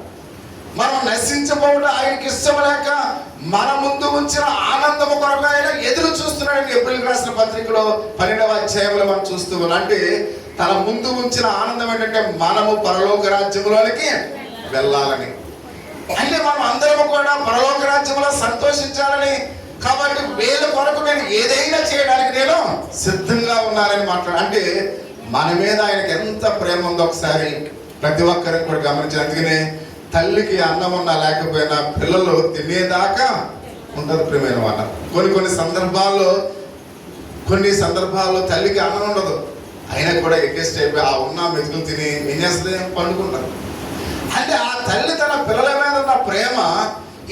మనం నశించబోవడం ఆయనకి ఇష్టం లేక మన ముందు ఉంచిన ఆనందము కొరకు ఆయన ఎదురు చూస్తున్నాడు. ఏప్రిల్ రాసిన పత్రికలో 12వ అధ్యాయంలో మనం చూస్తూ ఉన్నాం. అంటే తన ముందు ఉంచిన ఆనందం ఏంటంటే మనము పరలోక రాజ్యంలోనికి వెళ్ళాలని. అంటే మనం అందరము కూడా పరలోక రాజ్యంలో సంతోషించాలని. కాబట్టి వీళ్ళ కొరకు నేను ఏదైనా చేయడానికి నేను సిద్ధంగా ఉన్నానని అంటే మన మీద ఆయనకి ఎంత ప్రేమ ఉందో ఒకసారి ప్రతి ఒక్కరికి కూడా గమనించాలి. అందుకనే తల్లికి అన్నం ఉన్నా లేకపోయినా పిల్లలు తినేదాకా ఉండదు ప్రియమైన వాళ్ళ. కొన్ని సందర్భాల్లో తల్లికి అన్నం ఉండదు, అయినా కూడా అడ్జస్ట్ అయిపోయి ఆ ఉన్న మెతుకులు తిని ఏం చేస్తుంది, పండుకుంటారు. అంటే ఆ తల్లి తన పిల్లల మీద ఉన్న ప్రేమ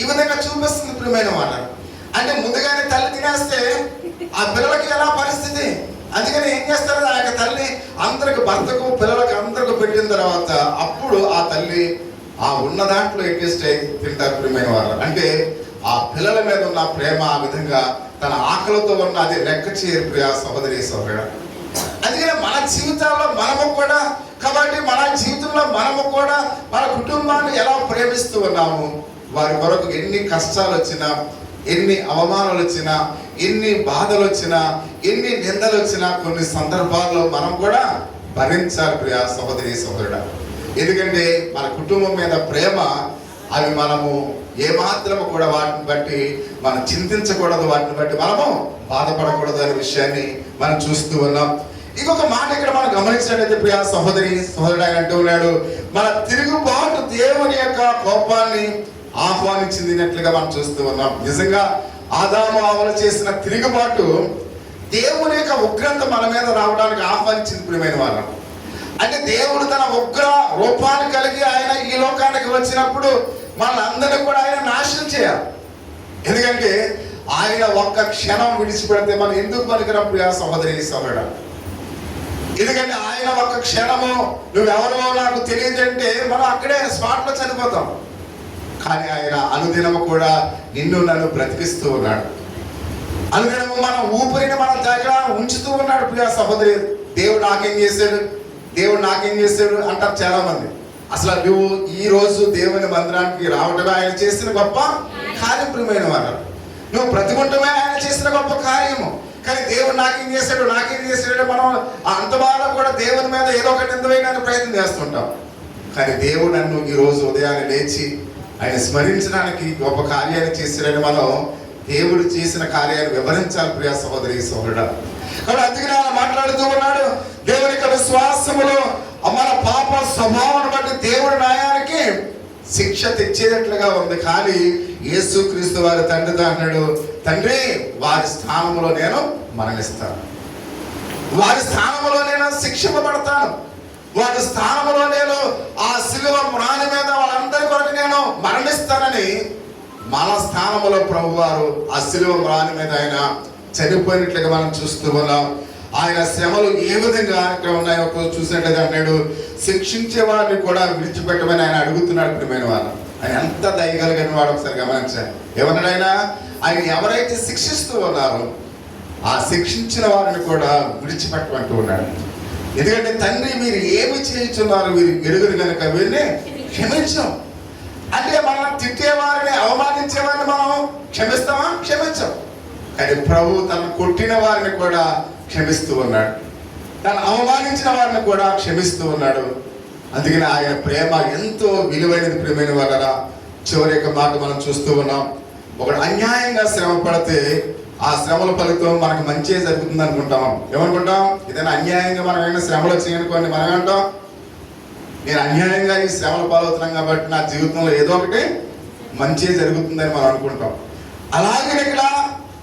ఈ విధంగా చూపిస్తుంది ప్రియమైన వాళ్ళ. అంటే ముందుగానే తల్లి తినేస్తే ఆ పిల్లలకి ఎలా పరిస్థితి? అందుకని ఏం చేస్తారు, ఆ యొక్క తల్లి అందరికి, భర్తకు పిల్లలకు అందరికి పెట్టిన తర్వాత అప్పుడు ఆ తల్లి ఆ ఉన్న దాంట్లో అడ్జస్ట్ అయి తింటారు ప్రియమైన వాళ్ళు. అంటే ఆ పిల్లల మీద ఉన్న ప్రేమ ఆ విధంగా తన ఆకలితో ఉన్న అది లెక్క చేయరు ప్రియ సహోదరి సహోదరుడా. అందుకని మన జీవితాల్లో మనము కూడా, కాబట్టి మన జీవితంలో మనము కూడా మన కుటుంబాన్ని ఎలా ప్రేమిస్తూ ఉన్నాము, వారి కొరకు ఎన్ని కష్టాలు వచ్చినా, ఎన్ని అవమానాలు వచ్చినా, ఎన్ని బాధలు వచ్చినా, ఎన్ని నిందలు వచ్చినా కొన్ని సందర్భాల్లో మనం కూడా భరించాలి ప్రియ సహోదరి సహోదరుడా. ఎందుకంటే మన కుటుంబం మీద ప్రేమ అవి మనము ఏమాత్రము కూడా వాటిని బట్టి మనం చింతించకూడదు, వాటిని బట్టి మనము బాధపడకూడదు అనే విషయాన్ని మనం చూస్తూ ఉన్నాం. ఇంకొక మాట ఇక్కడ మనం గమనించినట్లయితే ప్రియ సహోదరి సహోదరుడు ఆయన అంటూ ఉన్నాడు, మన తిరుగుబాటు దేవుని యొక్క కోపాన్ని ఆహ్వానించినట్లుగా మనం చూస్తూ ఉన్నాం. నిజంగా ఆదాము హవ్వలు చేసిన తిరుగుబాటు దేవుని యొక్క ఉగ్రత మన మీద రావడానికి ఆహ్వానించింది ప్రియమైన వాళ్ళం. అంటే దేవుడు తన ఉగ్ర రూపాన్ని కలిగి ఆయన ఈ లోకానికి వచ్చినప్పుడు మనందరినీ కూడా ఆయన నాశనం చేయాలి. ఎందుకంటే ఆయన ఒక్క క్షణం విడిచిపెడితే మనం ఎందుకు పనికిరం ప్రియ సహోదరి సహోదరుడా. ఎందుకంటే ఆయన ఒక్క క్షణము నువ్వెవరో నాకు తెలియదంటే మనం అక్కడే స్పాట్లో చనిపోతాం. కానీ ఆయన అనుదినము కూడా నిన్ను నన్ను బ్రతికిస్తూ ఉన్నాడు. అనుదినము మన ఊపిరిని మన దగ్గర ఉంచుతూ ఉన్నాడు ప్రియ సహోదరి. దేవుడు నాకేం చేశాడు అంటారు చాలా మంది. అసలు నువ్వు ఈ రోజు దేవుని మందిరానికి రావడమే ఆయన చేసిన గొప్ప కార్యం ప్రియమైన వారు. నువ్వు బ్రతికుంటమే ఆయన చేసిన గొప్ప కార్యము. కానీ దేవుడు నాకేం చేశాడు మనం అంత బాగా కూడా దేవుని మీద ఏదో ఒకటి నిందవేయడానికి ప్రయత్నం చేస్తుంటాం. కానీ దేవుడు నన్ను ఈ రోజు ఉదయాన్నే లేచి ఆయన స్మరించడానికి గొప్ప కార్యాన్ని చేశాడని మనం దేవుడు చేసిన కార్యాన్ని వివరించాలి ప్రియ సహోదరి సహోదరుడా. కాబట్టి అందుకని ఆయన మాట్లాడుతూ ఉన్నాడు, దేవుని యొక్క విశ్వాసములో మన పాప స్వభావం బట్టి దేవుడి న్యాయానికి శిక్ష తెచ్చేటట్లుగా ఉంది. కానీ యేసుక్రీస్తు వారి తండ్రితో అన్నాడు, తండ్రి వారి స్థానంలో నేను మరణిస్తాను, వారి స్థానంలో నేను శిక్షింపబడతాను, వారి స్థానంలో నేను ఆ శిలువ మ్రాణి మీద వాళ్ళందరి కొరకు నేను మరణిస్తానని మన స్థానంలో ప్రభు వారు ఆ శిలువ మ్రాణి మీద ఆయన చనిపోయినట్లుగా మనం చూస్తూ ఉన్నాం. ఆయన శ్రమలు ఏ విధంగా ఇక్కడ ఉన్నాయో చూసినట్లయితే అన్నాడు, శిక్షించే వారిని కూడా విడిచిపెట్టమని ఆయన అడుగుతున్నాడు ప్రియమైన వాళ్ళు. ఆయన ఎంత దయగలిగిన వాడు ఒకసారి గమనించాలి. ఏమన్నాడు ఆయన ఎవరైతే శిక్షిస్తూ ఉన్నారో ఆ శిక్షించిన వారిని కూడా విడిచిపెట్టమంటూ ఉన్నాడు. ఎందుకంటే తండ్రి మీరు ఏమి చేయించున్నారు వీరు ఎరుగురు కనుక వీరిని క్షమించం. అంటే మనం తిట్టేవారిని అవమానించే వారిని మనం క్షమిస్తామా? క్షమించం. కానీ ప్రభు తను కొట్టిన వారిని కూడా క్షమిస్తూ ఉన్నాడు, తను అవమానించిన వారిని కూడా క్షమిస్తూ ఉన్నాడు. అందుకని ఆయన ప్రేమ ఎంతో విలువైనది ప్రియమైన వాళ్ళరా. చివరి యొక్క మాట మనం చూస్తూ ఉన్నాం, ఒకడు అన్యాయంగా శ్రమ పడితే ఆ శ్రమల ఫలితం మనకు మంచి జరుగుతుంది అనుకుంటాం. ఏమనుకుంటాం? ఏదైనా అన్యాయంగా మనం ఏమైనా శ్రమలు వచ్చాయనుకోండి, మనం ఏమంటాం, నేను అన్యాయంగా ఈ శ్రమలు పాలవుతున్నాం కాబట్టి నా జీవితంలో ఏదో ఒకటి మంచి జరుగుతుందని మనం అనుకుంటాం. అలాగే ఇక్కడ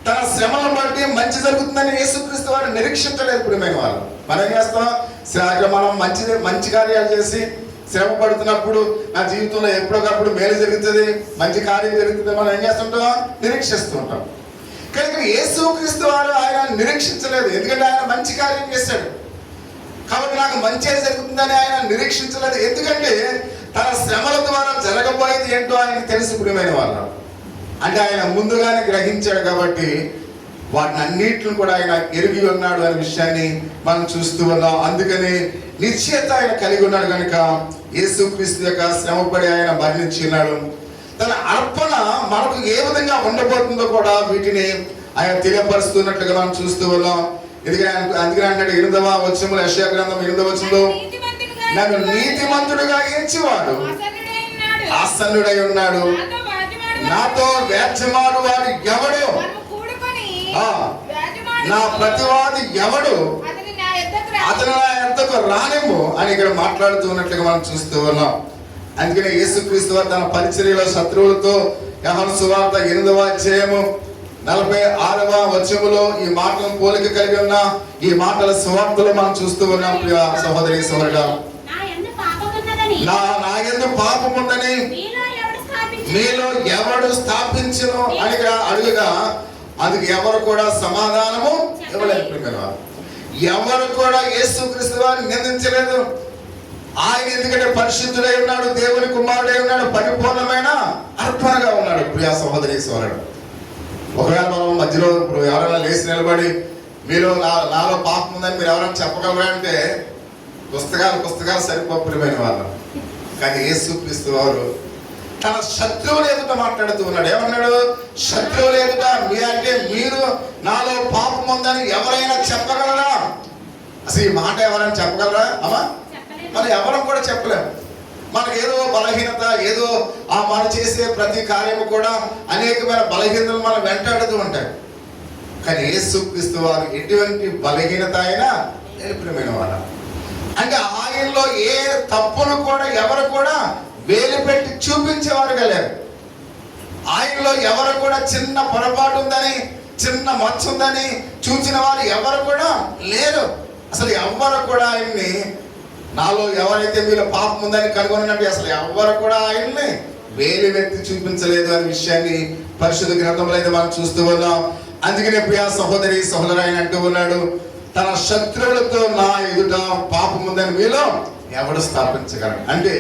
తన శ్రమలను బట్టి మంచి జరుగుతుందని యేసుక్రీస్తు వారు నిరీక్షించలేదు ప్రియమైన వాళ్ళు. మనం ఏం చేస్తాం, మనం మంచి కార్యాలు చేసి శ్రమ పడుతున్నప్పుడు నా జీవితంలో ఎప్పటికప్పుడు మేలు జరుగుతుంది, మంచి కార్యం జరుగుతుంది, మనం ఏం చేస్తుంటాం, నిరీక్షిస్తూ ఉంటాం. కానీ యేసుక్రీస్తు వారు ఆయన నిరీక్షించలేదు. ఎందుకంటే ఆయన మంచి కార్యం చేశాడు కాబట్టి నాకు మంచి జరుగుతుందని ఆయన నిరీక్షించలేదు. ఎందుకంటే తన శ్రమల ద్వారా జరగబోయేది ఏంటో ఆయనకు తెలుసు ప్రియమైన వాళ్ళు. అంటే ఆయన ముందుగానే గ్రహించాడు కాబట్టి వాటిని అన్నిటిని కూడా ఆయన ఎరిగి ఉన్నాడు అనే విషయాన్ని మనం చూస్తూ ఉన్నాం. అందుకని నిశ్చయత ఆయన కలిగి ఉన్నాడు కనుక యేసుక్రీస్తు యొక్క శ్రమపడి ఆయన మరణించి ఉన్నాడు. తన అర్పణ మనకు ఏ విధంగా ఉండబోతుందో కూడా వీటిని ఆయన తెలియపరుస్తున్నట్లుగా మనం చూస్తూ ఉన్నాం. అందుకని అంటాడు 8వ వచనంలో, యెషయా గ్రంథం 8వ వచనంలో, నన్ను నీతిమంతుడుగా ఎంచేవాడు ఆసన్నుడై ఉన్నాడు, నాతో వ్యాజ్యమాడు వాడు ఎవడు, నా ప్రతివాది ఎవడు, అతను నా యొద్దకు రానిమ్ము అని ఇక్కడ మాట్లాడుతూ ఉన్నట్లుగా మనం చూస్తూ ఉన్నాం. అందుకనే యేసుక్రీస్తు వారు తన పరిచర్యలో శత్రువులతో యోహాను సువార్త 8వ అధ్యాయము 46వ వచనములో ఈ మాటలను పోలిక కలిగి ఉన్న ఈ మాటల సువార్తలో మనం చూస్తూ ఉన్నాం. ప్రియ సహోదరి సహోదరుడా, నా యందు పాపముందని మీలో ఎవడు స్థాపించును అని అడుగుగా అందుకు ఎవరు కూడా సమాధానము ఇవ్వలేదు. ఎవరు కూడా యేసుక్రీస్తు వారిని నిందించలేదు. ఆయన ఎందుకంటే పరిశుద్ధుడై ఉన్నాడు, దేవుని కుమారుడై ఉన్నాడు, పరిపూర్ణమైన అర్పణగా ఉన్నాడు. ప్రియ సహోదరి సోదరుడు, ఒకవేళ మనం మధ్యలో ఇప్పుడు ఎవరైనా లేచి నిలబడి మీరు నాలో పాపం ఉందని మీరు ఎవరైనా చెప్పగలరా అంటే పుస్తకాలు సరిపోమైన వాళ్ళు. కానీ యేసుక్రీస్తు వారు తన శత్రువులు ఎదుట మాట్లాడుతూ ఉన్నాడు. ఏమన్నాడు? శత్రువులు ఎదుట మీరు నాలో పాపం ఉందని ఎవరైనా చెప్పగలరా? అసలు ఈ మాట ఎవరైనా చెప్పగలరా? అమ్మా, మనం ఎవరం కూడా చెప్పలేము. మనకు ఏదో బలహీనత, ఏదో మనం చేసే ప్రతి కార్యము కూడా అనేకమైన బలహీనతలు మనం వెంటాడుతూ ఉంటాయి. కానీ యేసుక్రీస్తు వారు ఎటువంటి బలహీనత అయినా నిలిపిన వాడు. అంటే ఆయనలో ఏ తప్పును కూడా ఎవరు కూడా వేలు పెట్టి చూపించేవారుగా లేరు. ఆయనలో ఎవరు కూడా చిన్న పొరపాటు ఉందని, చిన్న మచ్చ ఉందని చూసిన వారు ఎవరు కూడా లేరు. అసలు ఎవరు కూడా ఆయన్ని, నాలో ఎవరైతే మీలో పాపం ఉందని కనుగొన్నట్టు అసలు ఎవరు కూడా ఆయన్ని వేలు వెత్తి చూపించలేదు అనే విషయాన్ని పరిశుద్ధ గ్రంథంలో అయితే మనం చూస్తూ ఉన్నాం. అందుకనే ప్రియ సహోదరి సహోదరు ఆయన అంటూ ఉన్నాడు, తన శత్రువులతో నా ఎదుట పాపం ఉందని మీలో ఎవడు స్థాపించగలడు. అంటే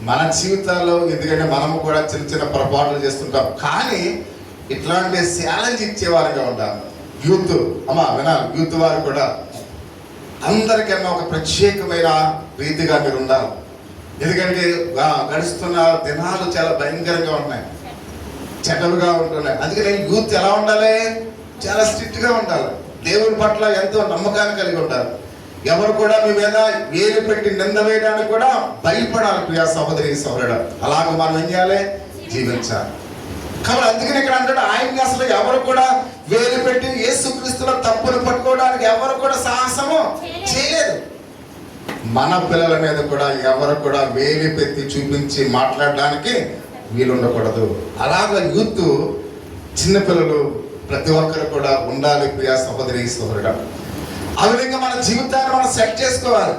మన జీవితాల్లో, ఎందుకంటే మనము కూడా చిన్న చిన్న పొరపాట్లు చేస్తుంటాం, కానీ ఇట్లాంటి ఛాలెంజ్ ఇచ్చేవారుగా ఉంటాం. యూత్ వినాలి, యూత్ వారు కూడా అందరికన్నా ఒక ప్రత్యేకమైన రీతిగా మీరు ఉండాలి. ఎందుకంటే గడుస్తున్న దినాలు చాలా భయంకరంగా ఉంటున్నాయి, చెడ్డలుగా ఉంటున్నాయి. అందుకని యూత్ ఎలా ఉండాలి? చాలా స్ట్రిక్ట్ గా ఉండాలి. దేవుని పట్ల ఎంతో నమ్మకాన్ని కలిగి ఉండాలి. ఎవరు కూడా మీ మీద వేలు పెట్టి నింద వేయడానికి కూడా భయపడాలి. ప్రియ సహోదరి సహోదరుడు, అలాగ మనం ఏం చేయాలి? జీవించాలి. కాబట్టి అందుకని ఇక్కడ అంటాడు, ఆయన్ని అసలు ఎవరు కూడా వేలు పెట్టి యేసుక్రీస్తుల తప్పును పట్టుకోవడానికి ఎవరు కూడా సాహసము చేయలేదు. మన పిల్లల మీద కూడా ఎవరు కూడా వేలు పెట్టి చూపించి మాట్లాడడానికి వీలుండకూడదు. అలాగ యూత్, చిన్నపిల్లలు ప్రతి ఒక్కరు కూడా ఉండాలి. ప్రియ సహోదరి సహోదరుడు, ఆ విధంగా మన జీవితాన్ని మనం సెట్ చేసుకోవాలి.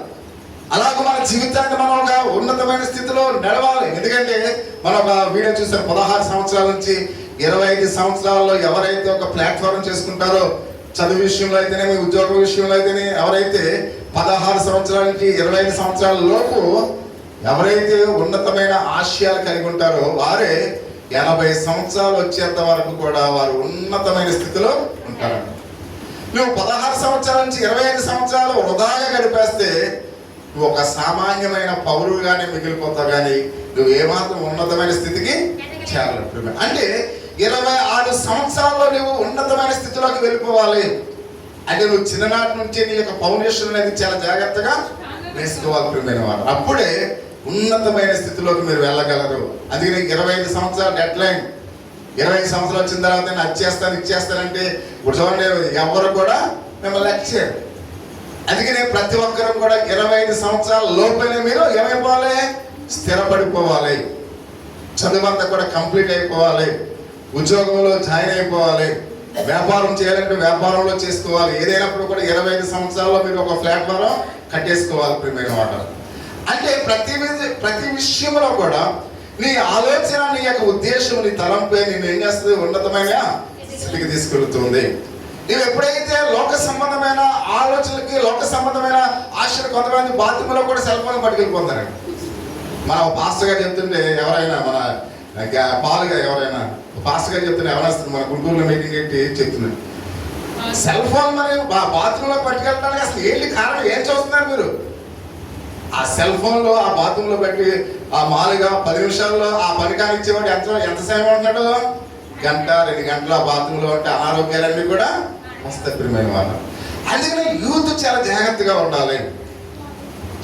అలాగే మన జీవితాన్ని మనం ఒక ఉన్నతమైన స్థితిలో నడవాలి. ఎందుకంటే మనం ఒక వీడియో చూసాం, 16 సంవత్సరాల నుంచి 25 సంవత్సరాల్లో ఎవరైతే ఒక ప్లాట్ఫామ్ చేసుకుంటారో, చదువు విషయంలో అయితేనేమి, ఉద్యోగ విషయంలో అయితేనే, ఎవరైతే 16 సంవత్సరాల నుంచి 25 సంవత్సరాల లోపు ఎవరైతే ఉన్నతమైన ఆశయాలు కలిగి ఉంటారో వారే 80 సంవత్సరాలు వచ్చేంత వరకు కూడా వారు ఉన్నతమైన స్థితిలో ఉంటారు. నువ్వు 16 సంవత్సరాల నుంచి 25 సంవత్సరాలు వృధాగా గడిపేస్తే నువ్వు ఒక సామాన్యమైన పౌరుడుగానే మిగిలిపోతావు, కానీ నువ్వు ఏమాత్రం ఉన్నతమైన స్థితికి చేరలేవు. అంటే 26 సంవత్సరాల్లో నువ్వు ఉన్నతమైన స్థితిలోకి వెళ్ళిపోవాలి. అంటే నువ్వు చిన్ననాటి నుంచి నీ యొక్క ఫౌండేషన్ అనేది చాలా జాగ్రత్తగా వేసుకోవాలి ప్రియమైన వారు. అప్పుడే ఉన్నతమైన స్థితిలోకి మీరు వెళ్ళగలరు. అందుకని 25 సంవత్సరాల డెడ్ లైన్. 25 సంవత్సరాలు వచ్చిన తర్వాత నేను అది చేస్తాను, ఇది చేస్తానంటే చూడండి, ఎవరు కూడా మిమ్మల్ని లెక్క చేయరు. అందుకనే ప్రతి ఒక్కరు కూడా 25 సంవత్సరాల లోపలే మీరు ఏమైపోవాలి? స్థిరపడిపోవాలి. చదువంతా కూడా కంప్లీట్ అయిపోవాలి. ఉద్యోగంలో జాయిన్ అయిపోవాలి. వ్యాపారం చేయాలంటే వ్యాపారంలో చేసుకోవాలి. ఏదైనప్పుడు కూడా 25 సంవత్సరాల్లో మీరు ఒక ప్లాట్ఫారం కట్టేసుకోవాలి ప్రియమైన వాట. అంటే ప్రతి విషయంలో కూడా నీ ఆలోచన, నీ యొక్క ఉద్దేశం, నీ తలంపే నేను ఏం చేస్తుంది? ఉన్నతమైన స్థితికి తీసుకెళ్తుంది. నువ్వు ఎప్పుడైతే లోక సంబంధమైన ఆలోచనలకి, లోక సంబంధమైన ఆశలు, కొంతమంది బాత్రూంలో కూడా సెల్ ఫోన్ పట్టుకెళ్ళిపోతారండి. మన పాస్టర్ గారు చెప్తుంటే ఎవరైనా, మన పాలుగా ఎవరైనా పాస్టర్ గారు చెప్తుంటే ఎవరైనా మన గుంటూరులో మీటింగ్ పెట్టి చెప్తున్నాడు, సెల్ ఫోన్ మరి బాత్రూంలో పట్టుకెళ్ళడానికి అసలు ఏంటి కారణం? ఏం చూస్తున్నారు మీరు? ఆ సెల్ ఫోన్లో ఆ బాత్రూంలో పెట్టి ఆ మామూలుగా 10 నిమిషాల్లో ఆ పని కానిచ్చేవాడు ఎంత సమయం ఉంటున్నాడు? గంట 2 గంటలు ఆ బాత్రూంలో ఉంటే అనారోగ్యాలన్నీ కూడా హస్తప్రియమైన వాళ్ళు. అందుకని యూత్ చాలా జాగ్రత్తగా ఉండాలి,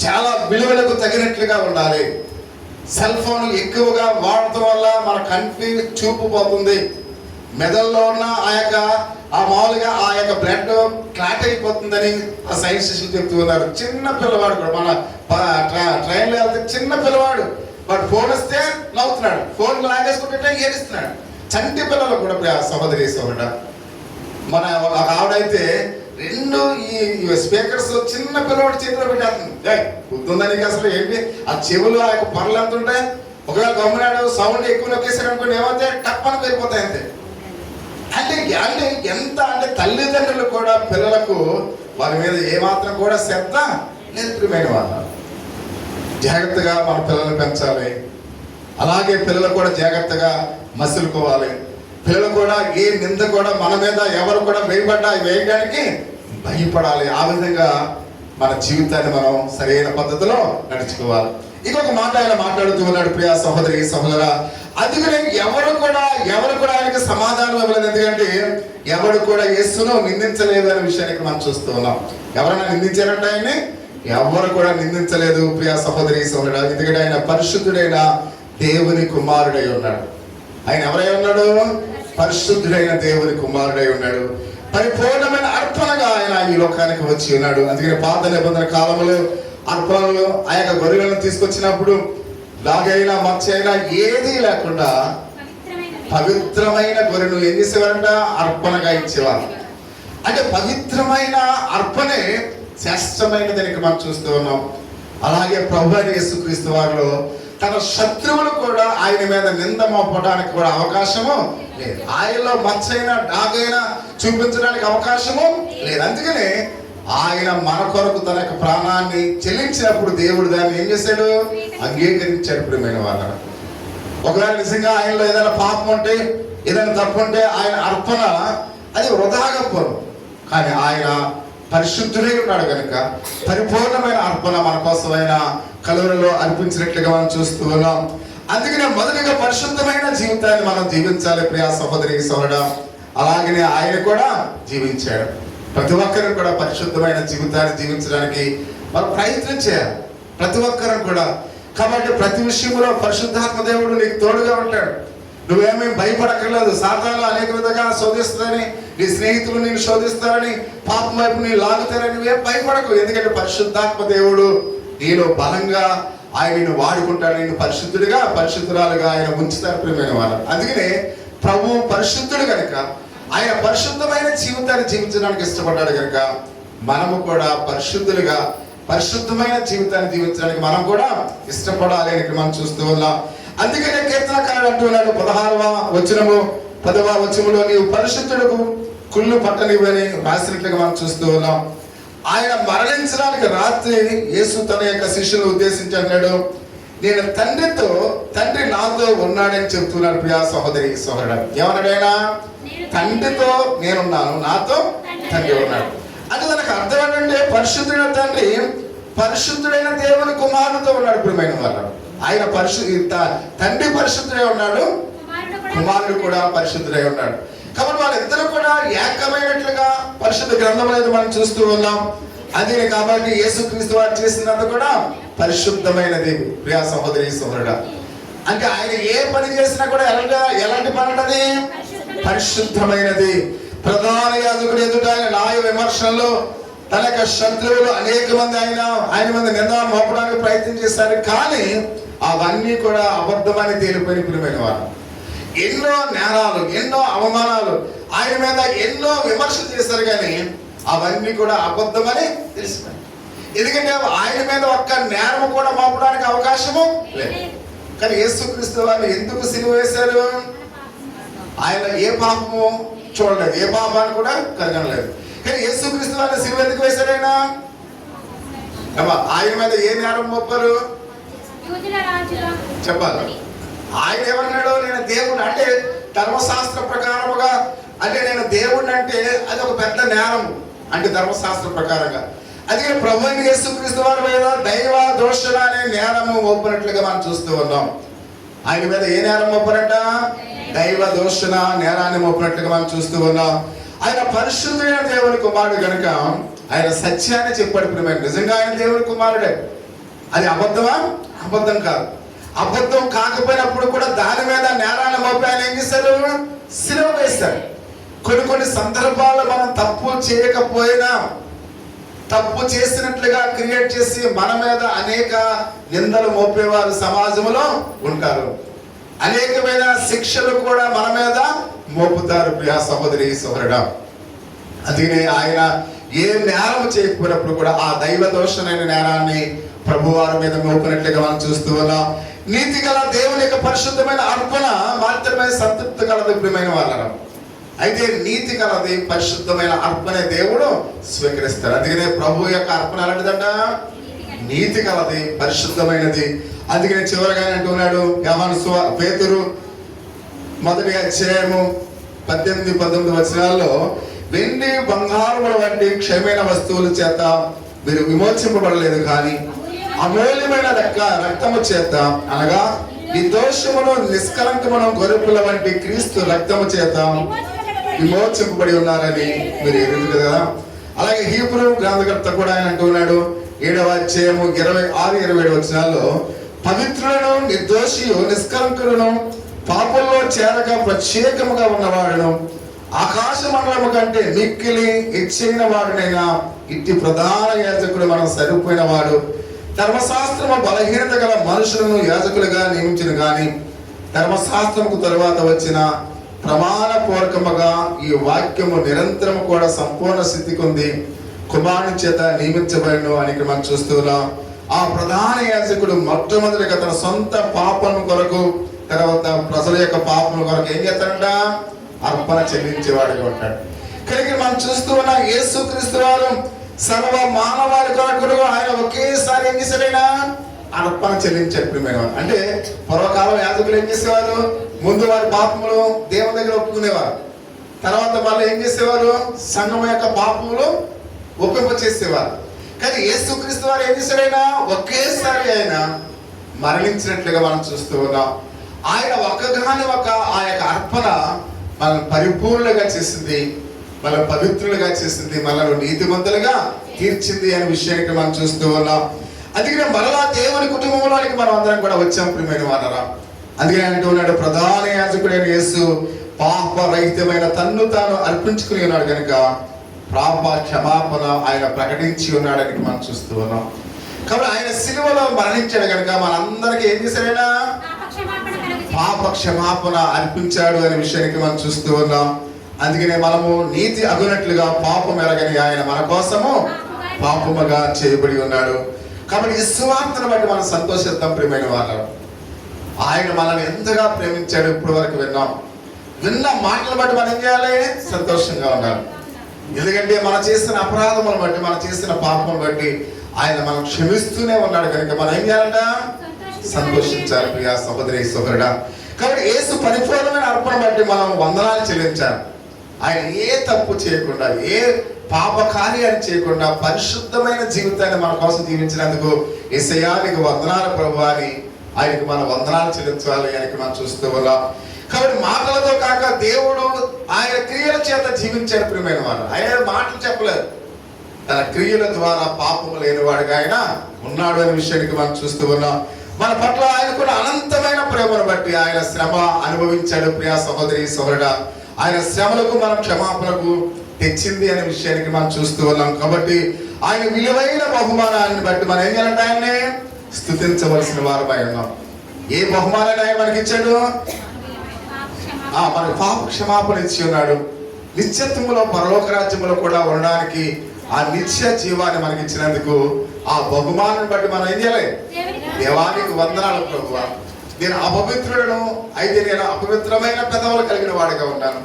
చాలా విలువలకు తగినట్లుగా ఉండాలి. సెల్ ఫోన్ ఎక్కువగా వాడటం వల్ల మన కంటి చూపు పోతుంది, మెదడులో ఉన్న ఆ మామూలుగా ఆ యొక్క బ్లడ్ క్లాట్ అయిపోతుందని ఆ సైంటిస్టులు చెప్తూ ఉన్నారు. చిన్న పిల్లవాడు కూడా మన ట్రైన్లో వెళ్తే చిన్న పిల్లవాడు వాడు ఫోన్ వస్తే నవ్వుతున్నాడు, ఫోన్ లాగేసుకుంటే ఏడుస్తున్నాడు. చంటి పిల్లలు కూడా సహోదరి సోదరుడ, మన ఒక ఆవిడైతే 2 ఈ స్పీకర్స్ చిన్న పిల్లవాడు చేతిలో పెట్టేస్తుంది. గుర్తుందానికి అసలు ఏంటి ఆ చెవులు ఆ యొక్క పనులు ఎంత ఉంటాయి? ఒకవేళ గమ్మునాడు సౌండ్ ఎక్కువ నొక్కేసాడు అనుకోండి, ఏమైతే టప్పని వెళ్ళిపోతాయి అంతే. అంటే ఎంత అంటే తల్లిదండ్రులు కూడా పిల్లలకు వారి మీద ఏమాత్రం కూడా శ్రద్ధ లేదు. ప్రియమైన వాళ్ళు, జాగ్రత్తగా మన పిల్లల్ని పెంచాలి. అలాగే పిల్లలు కూడా జాగ్రత్తగా మసులుకోవాలి. పిల్లలు కూడా ఏ నింద కూడా మన మీద ఎవరు కూడా వేయడానికి భయపడాలి. ఆ విధంగా మన జీవితాన్ని మనం సరైన పద్ధతిలో నడుచుకోవాలి. ఇంకొక మాట ఆయన మాట్లాడుతూ ఉన్నాడు, ప్రియ సహోదరి సహోదరా, అందుకనే ఎవరు కూడా ఆయనకి సమాధానం ఇవ్వలేదు. ఎందుకంటే ఎవరు కూడా యేసును నిందించలేదు అనే విషయానికి మనం చూస్తూ ఉన్నాం. ఎవరైనా నిందించారంటే ఆయన్ని? ఎవరు కూడా నిందించలేదు ప్రియ సహోదరి సహోదరా. ఎందుకంటే ఆయన పరిశుద్ధుడైన దేవుని కుమారుడై ఉన్నాడు. ఆయన ఎవరై ఉన్నాడు? పరిశుద్ధుడైన దేవుని కుమారుడై ఉన్నాడు. పరిపూర్ణమైన అర్పణగా ఆయన ఈ లోకానికి వచ్చి ఉన్నాడు. అందుకని పాత నిబంధన కాలంలో అర్పణలు ఆ యొక్క గొర్రెలను తీసుకొచ్చినప్పుడు లాగైనా మచ్చైనా ఏదీ లేకుండా పవిత్రమైన గొర్రెను ఏం చేసేవారంట? అర్పణగా ఇచ్చేవారు. అంటే పవిత్రమైన అర్పణే శ్రేష్టమైనదని మనం చూస్తూ ఉన్నాం. అలాగే ప్రభువైన యేసుక్రీస్తు వారిలో తన శత్రువులు కూడా ఆయన మీద నింద మోపడానికి కూడా అవకాశము లేదు. ఆయనలో మచ్చైనా డాగైనా చూపించడానికి అవకాశము లేదు. అందుకనే ఆయన మన కొరకు తన యొక్క ప్రాణాన్ని చెల్లించినప్పుడు దేవుడు దాన్ని ఏం చేశాడు? అంగీకరించాడు. ప్రియమైన వాళ్ళ, ఒకవేళ నిజంగా ఆయనలో ఏదైనా పాపం ఉంటే, ఏదైనా తప్పు ఉంటే ఆయన అర్పణ అది వృధాగా పోను. కానీ ఆయన పరిశుద్ధుడై ఉన్నాడు కనుక పరిపూర్ణమైన అర్పణ మన కోసం ఆయన కలువరిలో అర్పించినట్లుగా మనం చూస్తూ ఉన్నాం. అందుకనే మొదటిగా పరిశుద్ధమైన జీవితాన్ని మనం జీవించాలి ప్రియా సహోదరి సహోదరుడా. అలాగనే ఆయన కూడా జీవించాడు. ప్రతి ఒక్కరు కూడా పరిశుద్ధమైన జీవితాన్ని జీవించడానికి మనం ప్రయత్నం చేయాలి, ప్రతి ఒక్కరు కూడా. కాబట్టి ప్రతి విషయంలో పరిశుద్ధాత్మ దేవుడు నీకు తోడుగా ఉంటాడు. నువ్వేమీ భయపడక్కర్లేదు. సాతాను అనేక విధంగా శోధిస్తుందని, నీ స్నేహితులు నేను శోధిస్తారని, పాపం వైపు నేను లాగుతారని నువ్వేం భయపడకు. ఎందుకంటే పరిశుద్ధాత్మ దేవుడు నీలో బలంగా ఆయన నిన్ను వాడుకుంటాడు. నేను పరిశుద్ధుడిగా పరిశుద్ధురాలుగా ఆయన ఉంచుతారు ప్రియమైన వాళ్ళు. అందుకనే ప్రభు పరిశుద్ధుడు కనుక ఆయన పరిశుద్ధమైన జీవితాన్ని జీవించడానికి ఇష్టపడ్డాడు కనుక మనము కూడా పరిశుద్ధులుగా పరిశుద్ధమైన జీవితాన్ని జీవించడానికి మనం కూడా ఇష్టపడాలి అని మనం చూస్తూ ఉన్నాం. అందుకనే కీర్తనకారుడు అంటున్నాడు 16వ వచనము 10వ వచనములో నీవు పరిశుద్ధులకు కుళ్ళు పట్టనివ్వని రాసినట్లుగా మనం చూస్తూ ఉన్నాం. ఆయన మరణించడానికి రాత్రి యేసు తన యొక్క శిష్యులను ఉద్దేశించి అన్నాడు, నేను తండ్రి నాతో ఉన్నాడని చెప్తున్నాడు ప్రియా సహోదరి సహోదరుడు. ఏమన్నాడు ఆయన? తండ్రితో నేనున్నాను, నాతో తండ్రి ఉన్నాడు. అంటే దానికి అర్థం ఏంటంటే పరిశుద్ధుడైన తండ్రి పరిశుద్ధుడైన దేవుని కుమారుడితో ఉన్నాడు. ప్రియమైన వాళ్ళు, ఆయన తండ్రి పరిశుద్ధుడై ఉన్నాడు, కుమారుడు కూడా పరిశుద్ధుడై ఉన్నాడు. కాబట్టి వాళ్ళిద్దరూ కూడా ఏకమైనట్లుగా పరిశుద్ధ గ్రంథం అనేది మనం చూస్తూ ఉన్నాం. అదే కాబట్టి యేసుక్రీస్తు వారు చేసినంత కూడా పరిశుద్ధమైనది ప్రియా సహోదరి సహోదరుడా. అంటే ఆయన ఏ పని చేసినా కూడా ఎలాంటి పని అంటది? పరిశుద్ధమైనది. ప్రధాన యాజకుడు ఎదుట న్యాయ విమర్శనలో తన యొక్క శత్రువులు అనేక మంది ఆయన మీద నింద మోపడానికి ప్రయత్నం చేశారు. కానీ అవన్నీ కూడా అబద్ధమని తేలిపోయిన ప్రియమైన వారు. ఎన్నో నేరాలు, ఎన్నో అవమానాలు, ఆయన మీద ఎన్నో విమర్శలు చేశారు. కానీ అవన్నీ కూడా అబద్ధమని తెలిసిపోయింది. ఎందుకంటే ఆయన మీద ఒక్క నేరం కూడా మోపడానికి అవకాశము లేదు. కానీ యేసుక్రీస్తు వారిని ఎందుకు సిలువ వేశారు? ఆయన ఏ పాపము చూడలేదు, ఏ పాపాన్ని కూడా కలగలేదు. కానీ యేసుక్రీస్తు వారిని సిలువ ఎందుకు వేశారు? ఆయన మీద ఏ నేరం మోపారు చెప్పాలి. ఆయన ఏమన్నాడు? నేను దేవుడు, అంటే ధర్మశాస్త్ర ప్రకారముగా అంటే నేను దేవుడిని అంటే అది ఒక పెద్ద నేరం అంటే ధర్మశాస్త్ర ప్రకారంగా. అదే ప్రభు అయిన యేసుక్రీస్తు వారి మీద దైవ దోషణ అనే నేరము మోపినట్లుగా మనం చూస్తూ ఉన్నాం. ఆయన మీద ఏ నేరం మోపరంట? దైవ దోషణ నేరాన్ని మోపినట్లుగా మనం చూస్తూ ఉన్నాం. ఆయన పరిశుద్ధమైన దేవుని కుమారుడు కనుక ఆయన సత్యాన్ని చెప్పాడు. ప్రియమైన నిజంగా ఆయన దేవుని కుమారుడే. అది అబద్ధమా? అబద్ధం కాదు. అబద్ధం కాకపోయినప్పుడు కూడా దాని మీద నేరాన్ని మోపి ఆయన ఏం చేశారు? సిలువ వేశారు. కొన్ని సందర్భాల్లో మనం తప్పు చేయకపోయినా తప్పు చేసినట్లుగా క్రియేట్ చేసి మన మీద అనేక నిందలు మోపేవారు సమాజంలో ఉంటారు. అనేకమైన శిక్షలు కూడా మన మీద మోపుతారు. ప్రియ సహోదరి సహోదరుడా, అందుకనే ఆయన ఏ నేరం చేయకపోయినప్పుడు కూడా ఆ దైవ దోషమైన నేరాన్ని ప్రభువారి మీద మోపినట్లుగా మనం చూస్తూ ఉన్నాం. నీతి గల దేవుని యొక్క పరిశుద్ధమైన అర్పణ మాత్రమే సంతృప్తి కలదు ప్రియమైన వాళ్ళను. అయితే నీతి కలది పరిశుద్ధమైన అర్పణ దేవుడు స్వీకరిస్తాడు. అందుకనే ప్రభు యొక్క అర్పణ అలాంటిదంట, నీతి కలది, పరిశుద్ధమైనది. అందుకనే చివరిగా అంటున్నాడు యోహాను పేతురు 1వ అధ్యాయము 18-19 వచనాల్లో, వెండి బంగారముల వంటి క్షయమైన వస్తువుల చేత మీరు విమోచింపబడలేదు, కానీ అమూల్యమైన రక్తము చేత, అనగా నిర్దోషమును నిష్కలంకమును గొర్రెపిల్ల వంటి క్రీస్తు రక్తము చేత విమోచింపబడి ఉన్నారని మీరు ఎరుగుతుంది కదా. అలాగే హీబ్రూ గ్రంథకర్త కూడా ఆయన అంటున్నాడు 7వ అధ్యాయము 26-27 వచనాల్లో, పవిత్రులను నిర్దోషియు నిష్కలంకులను పాపంలో చేరక ప్రత్యేకముగా ఉన్నవాడును ఆకాశ మండలము కంటే మిక్కిలి హెచ్చైన వాడునైనా ఇట్టి ప్రధాన యాజకుడు మనం సరిపోయిన వాడు. ధర్మశాస్త్రము బలహీనత గల మనుషులను యాజకులుగా నియమించిన గాని ధర్మశాస్త్రముకు తరువాత వచ్చిన ప్రమాణపూర్వకముగా ఈ వాక్యము నిరంతరము కూడా సంపూర్ణ స్థితికి ఉంది, కుమారుని చేత నియమించబడిను అని మనం చూస్తున్నాం. ఆ ప్రధాన యాజకుడు మొట్టమొదటిగా తన సొంత పాపం కొరకు, తర్వాత ప్రజల యొక్క పాపం కొరకు ఏం చేస్తాడంట? అర్పణ చెల్లించేవాడిగా ఉంటాడు. కనుక మనం చూస్తూ ఉన్న యేసుక్రీస్తు వారు సర్వ మానవాళి కొరకు ఆయన ఒకేసారి ఏం చేశాడైనా అర్పణ చెల్లించాడు. ప్రియమైనవారు, అంటే పూర్వకాలం యాజకులు ఏం చేసేవారు? ముందు వారి పాపములు దేవుని దగ్గర ఒప్పుకునేవారు, తర్వాత వాళ్ళు ఏం చేసేవారు? సంఘం యొక్క పాపములు ఒప్పింప చేసేవారు. కానీ యేసుక్రీస్తు వారు ఏం చేశాడైనా ఒకేసారి ఆయన మరణించినట్లుగా మనం చూస్తూ ఉన్నాం. ఆయన ఒక్కగాని ఒక ఆ యొక్క అర్పణ మనల్ని పరిపూర్ణంగా చేసింది, మనల్ని పవిత్రులుగా చేసింది, మనల్ని నీతిమంతులుగా తీర్చింది అనే విషయానికి మనం చూస్తూ ఉన్నాం. అందుకనే మరలా దేవుని కుటుంబంలోనికి మనం అందరం కూడా వచ్చాం ప్రియమైన వారరా. అందుకని అంటూ ఉన్నాడు, ప్రధాన యాజకుడైన యేసు పాపరహితమైన తన్ను తాను అర్పించుకుని ఉన్నాడు కనుక పాప క్షమాపణ ఆయన ప్రకటించి ఉన్నాడని మనం చూస్తూ ఉన్నాం. కాబట్టి ఆయన సిలువలో మరణించాడు కనుక మనందరికీ ఏం చేశాడైనా పాప క్షమాపణ అర్పించాడు అనే విషయానికి మనం చూస్తూ ఉన్నాం. అందుకనే మనము నీతి అగునట్లుగా పాపం ఎరగని ఆయన మన కోసము పాపముగా చేయబడి ఉన్నాడు. కాబట్టి ఈ సువార్తను బట్టి మనం సంతోషిద్దాం ప్రియమైన వాళ్ళు. ఆయన మనల్ని ఎంతగా ప్రేమించాడు ఇప్పుడు వరకు విన్న మాటలు బట్టి మనం ఏం చేయాలి? సంతోషంగా ఉండాలి. ఎందుకంటే మనం చేసిన అపరాధములను బట్టి, మనం చేసిన పాపములను బట్టి ఆయన మనం క్షమిస్తూనే ఉన్నాడు కనుక మనం ఏం చేయాలంట? సంతోషించాలి ప్రియా సహోదరి సహోదరుడా. కాబట్టి యేసు పరిపూర్ణమైన అర్పణ బట్టి మనం వందనాలు చెల్లించాలి. ఆయన ఏ తప్పు చేయకుండా, ఏ పాప కార్యాన్ని చేయకుండా పరిశుద్ధమైన జీవితాన్ని మన కోసం జీవించినందుకు యేసయ్యా నీకు వందనాలు ప్రభు అని ఆయనకు మనం వందనాలు చెల్లించాలి అని మనం చూస్తూ ఉన్నాం. కాబట్టి మాటలతో కాక దేవుడు ఆయన క్రియల చేత జీవించాడు ప్రియమైన వాడు. ఆయన మాటలు చెప్పలేదు, తన క్రియల ద్వారా పాపము లేనివాడుగా ఆయన ఉన్నాడు అనే విషయానికి మనం చూస్తూ ఉన్నాం. మన పట్ల ఆయనకున్న అనంతమైన ప్రేమను బట్టి ఆయన శ్రమ అనుభవించాడు ప్రియా సహోదరి సహోదరుడా. ఆయన శ్రమలకు మనం క్షమాపణకు తెచ్చింది అనే విషయానికి మనం చూస్తూ ఉన్నాం. కాబట్టి ఆయన విలువైన బహుమానాన్ని బట్టి మనం ఏం చేయాలంటే ఆయన్ని స్తుతించవలసిన వారమై ఉన్నాం. ఏ బహుమానాన్ని ఆయన మనకి ఇచ్చాడు? మనకు పాప క్షమాపణ ఇచ్చి ఉన్నాడు. నిత్యత్వములో పరలోక రాజ్యములో కూడా ఉండడానికి ఆ నిత్య జీవాన్ని మనకి ఇచ్చినందుకు ఆ బహుమానాన్ని బట్టి మనం ఏం చేయాలి? దేవానికి వందనాలు ప్రభువా. నేను అపవిత్రుడను, అయితే నేను అపవిత్రమైన పెదవులు కలిగిన వాడిగా ఉన్నాను,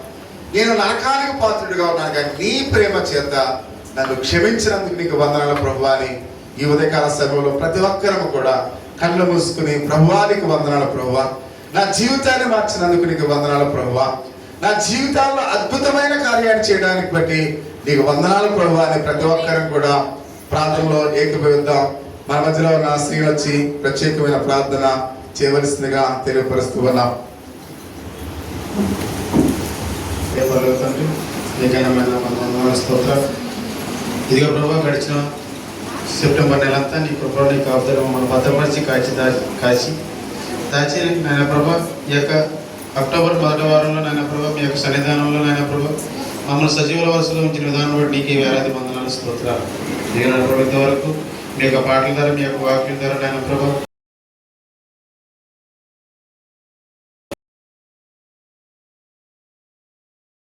నేను నరకానికి పాత్రుడిగా ఉన్నాను, కానీ నీ ప్రేమ చేత నన్ను క్షమించినందుకు నీకు వందనాలు ప్రభువా అని ఈ ఉదయకాల సమయంలో ప్రతి ఒక్కరము కూడా కళ్ళు మూసుకుని ప్రభువానికి వందనాలు ప్రభువా, నా జీవితాన్ని మార్చినందుకు నీకు వందనాలు ప్రభువా, నా జీవితాల్లో అద్భుతమైన కార్యాన్ని చేయడానికి బట్టి నీకు వందనాలు ప్రభువా అని ప్రతి ఒక్కరిని కూడా ప్రార్థనలో ఏకీభవిద్దాం. మన మధ్యలో ఉన్న స్త్రీలు వచ్చి ప్రత్యేకమైన ప్రార్థన చేయవలసిందిగా తెలియపరుస్తూ ఉన్నాం. స్తోత్రం. ఇదిగో ప్రభావ గడిచిన సెప్టెంబర్ నెలంతా నీ కృపలో నీ కాపుదల మనం భద్రపరిచి కాచి దాచి నాయన ప్రభా ఈ యొక్క అక్టోబర్ మొదటి వారంలో నాయన ప్రభా మీ యొక్క సన్నిధానంలో నాయన ప్రభా మమ్మల్ని సజీవుల వరుసలో ఉంచిన విధానం బట్టి నీకు వేలాది వందనాలు స్తోత్రాలు. దిగిన ఇంతవరకు మీ యొక్క పాటల ద్వారా మీ యొక్క వాక్యం ద్వారా నాయన ప్రభా